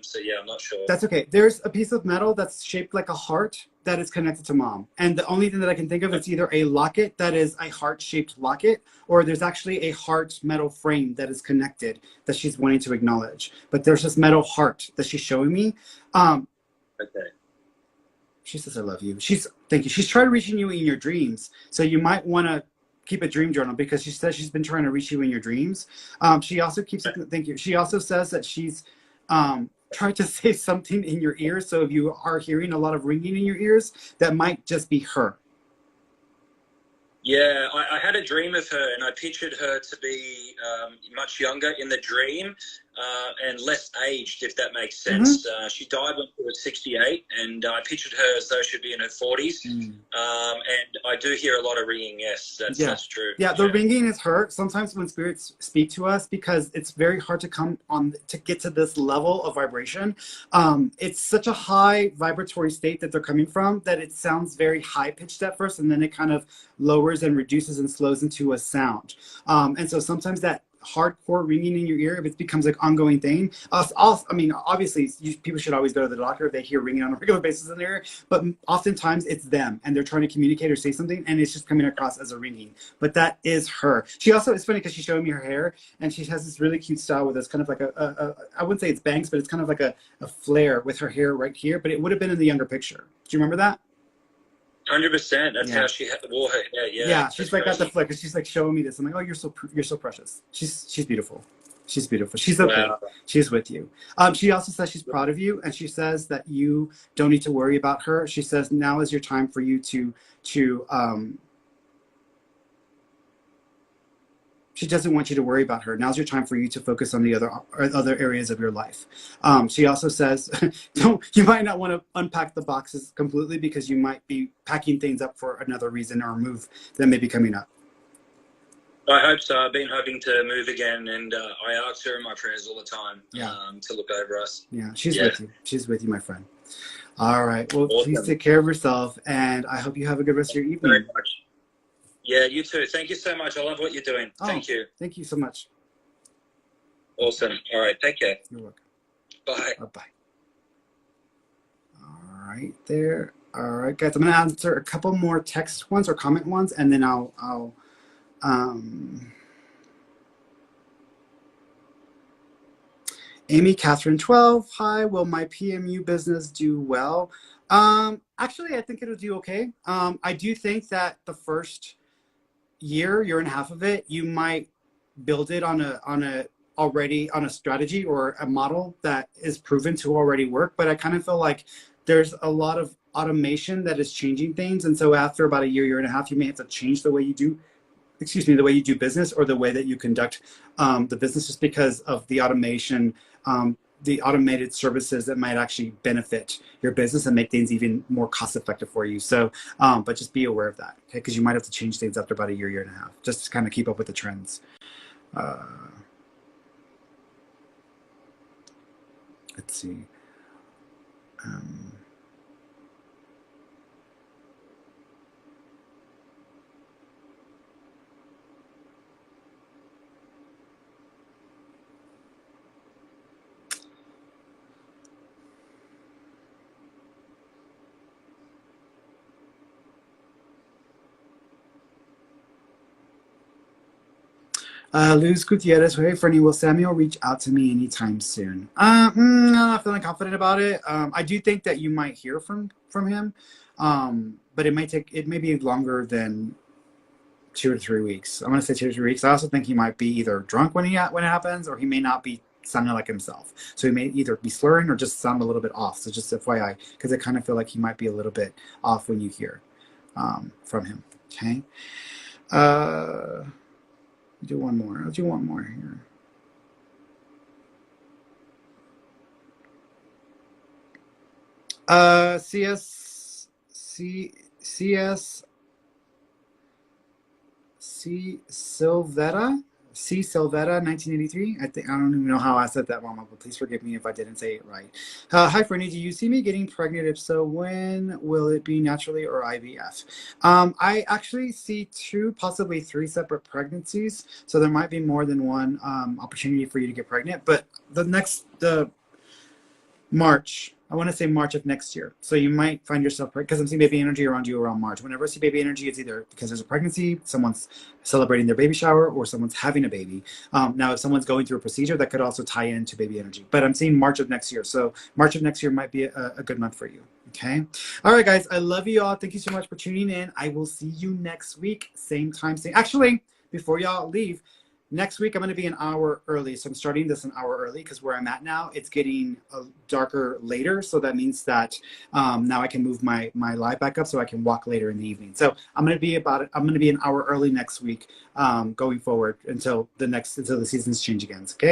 So yeah, I'm not sure. That's okay. There's a piece of metal that's shaped like a heart that is connected to mom. And the only thing that I can think of is either a locket that is a heart-shaped locket, or there's actually a heart metal frame that is connected that she's wanting to acknowledge. But there's this metal heart that she's showing me. Okay. She says, I love you. Thank you. She's trying to reach you in your dreams. So you might want to keep a dream journal because she says she's been trying to reach you in your dreams. She also thank you. She also says that she's trying to say something in your ears. So if you are hearing a lot of ringing in your ears, that might just be her. Yeah, I had a dream of her, and I pictured her to be much younger in the dream and less aged, if that makes sense. She died when she was 68, and I pictured her as though she'd be in her 40s. And I do hear a lot of ringing, yes, that's true. Yeah, the ringing is her. Sometimes when spirits speak to us, because it's very hard to get to this level of vibration, it's such a high vibratory state that they're coming from that it sounds very high-pitched at first, and then it kind of lowers and reduces and slows into a sound. And so sometimes that hardcore ringing in your ear, if it becomes an ongoing thing, obviously people should always go to the doctor if they hear ringing on a regular basis in their ear, but oftentimes it's them and they're trying to communicate or say something and it's just coming across as a ringing. But that is her. She also, it's funny because she's showing me her hair and she has this really cute style with this kind of like I wouldn't say it's bangs, but it's kind of like a flare with her hair right here, but it would have been in the younger picture. Do you remember that? 100%. That's how she wore her hair. Yeah, she's like got the flicker. She's like showing me this. I'm like, oh, you're so precious. She's beautiful. She's beautiful. She's okay. Wow. She's with you. She also says she's proud of you, and she says that you don't need to worry about her. She says now is your time for you to she doesn't want you to worry about her. Now's your time for you to focus on the other areas of your life. She also says, you might not want to unpack the boxes completely because you might be packing things up for another reason or a move that may be coming up. I hope so. I've been hoping to move again, and I ask her in my prayers all the time to look over us. Yeah, she's with you. She's with you, my friend. All right. Well, Please take care of yourself, and I hope you have a good rest of your evening. Very much. Yeah, you too. Thank you so much. I love what you're doing. Thank you. Thank you so much. Awesome. All right. Take care. You're welcome. Bye. Bye-bye. All right there. All right, guys. I'm going to answer a couple more text ones or comment ones, and then I'll Amy Catherine 12. Hi, will my PMU business do well? Actually, I think it'll do okay. I do think that the first year and a half of it, you might build it on a strategy or a model that is proven to already work. But I kind of feel like there's a lot of automation that is changing things. And so after about a year and a half, you may have to change the way you do business or the way that you conduct the business, just because of the automation, the automated services that might actually benefit your business and make things even more cost effective for you. So, but just be aware of that, okay? Because you might have to change things after about a year and a half, just to kind of keep up with the trends. Let's see. Luz Gutierrez, hey, Ferny, will Samuel reach out to me anytime soon? I'm not feeling confident about it. I do think that you might hear from him, but it may be longer than 2 or 3 weeks. I'm going to say 2 or 3 weeks. I also think he might be either drunk when it happens, or he may not be sounding like himself. So he may either be slurring or just sound a little bit off. So just FYI, because I kind of feel like he might be a little bit off when you hear from him. Okay. I'll do one more here. Silvera, 1983. I don't even know how I said that wrong, but please forgive me if I didn't say it right. Hi, Ferny. Do you see me getting pregnant? If so, when will it be, naturally or IVF? I actually see 2, possibly 3 separate pregnancies. So there might be more than one opportunity for you to get pregnant. But the March. I want to say March of next year. So you might find yourself, because I'm seeing baby energy around you around March. Whenever I see baby energy, it's either because there's a pregnancy, someone's celebrating their baby shower, or someone's having a baby. Now, if someone's going through a procedure, that could also tie into baby energy. But I'm seeing March of next year. So March of next year might be a good month for you. Okay. All right, guys. I love you all. Thank you so much for tuning in. I will see you next week. Same time, same. Actually, before y'all leave, next week, I'm going to be an hour early. So I'm starting this an hour early because where I'm at now, it's getting darker later. So that means that now I can move my live back up so I can walk later in the evening. So I'm going to be an hour early next week going forward until the seasons change again. Okay.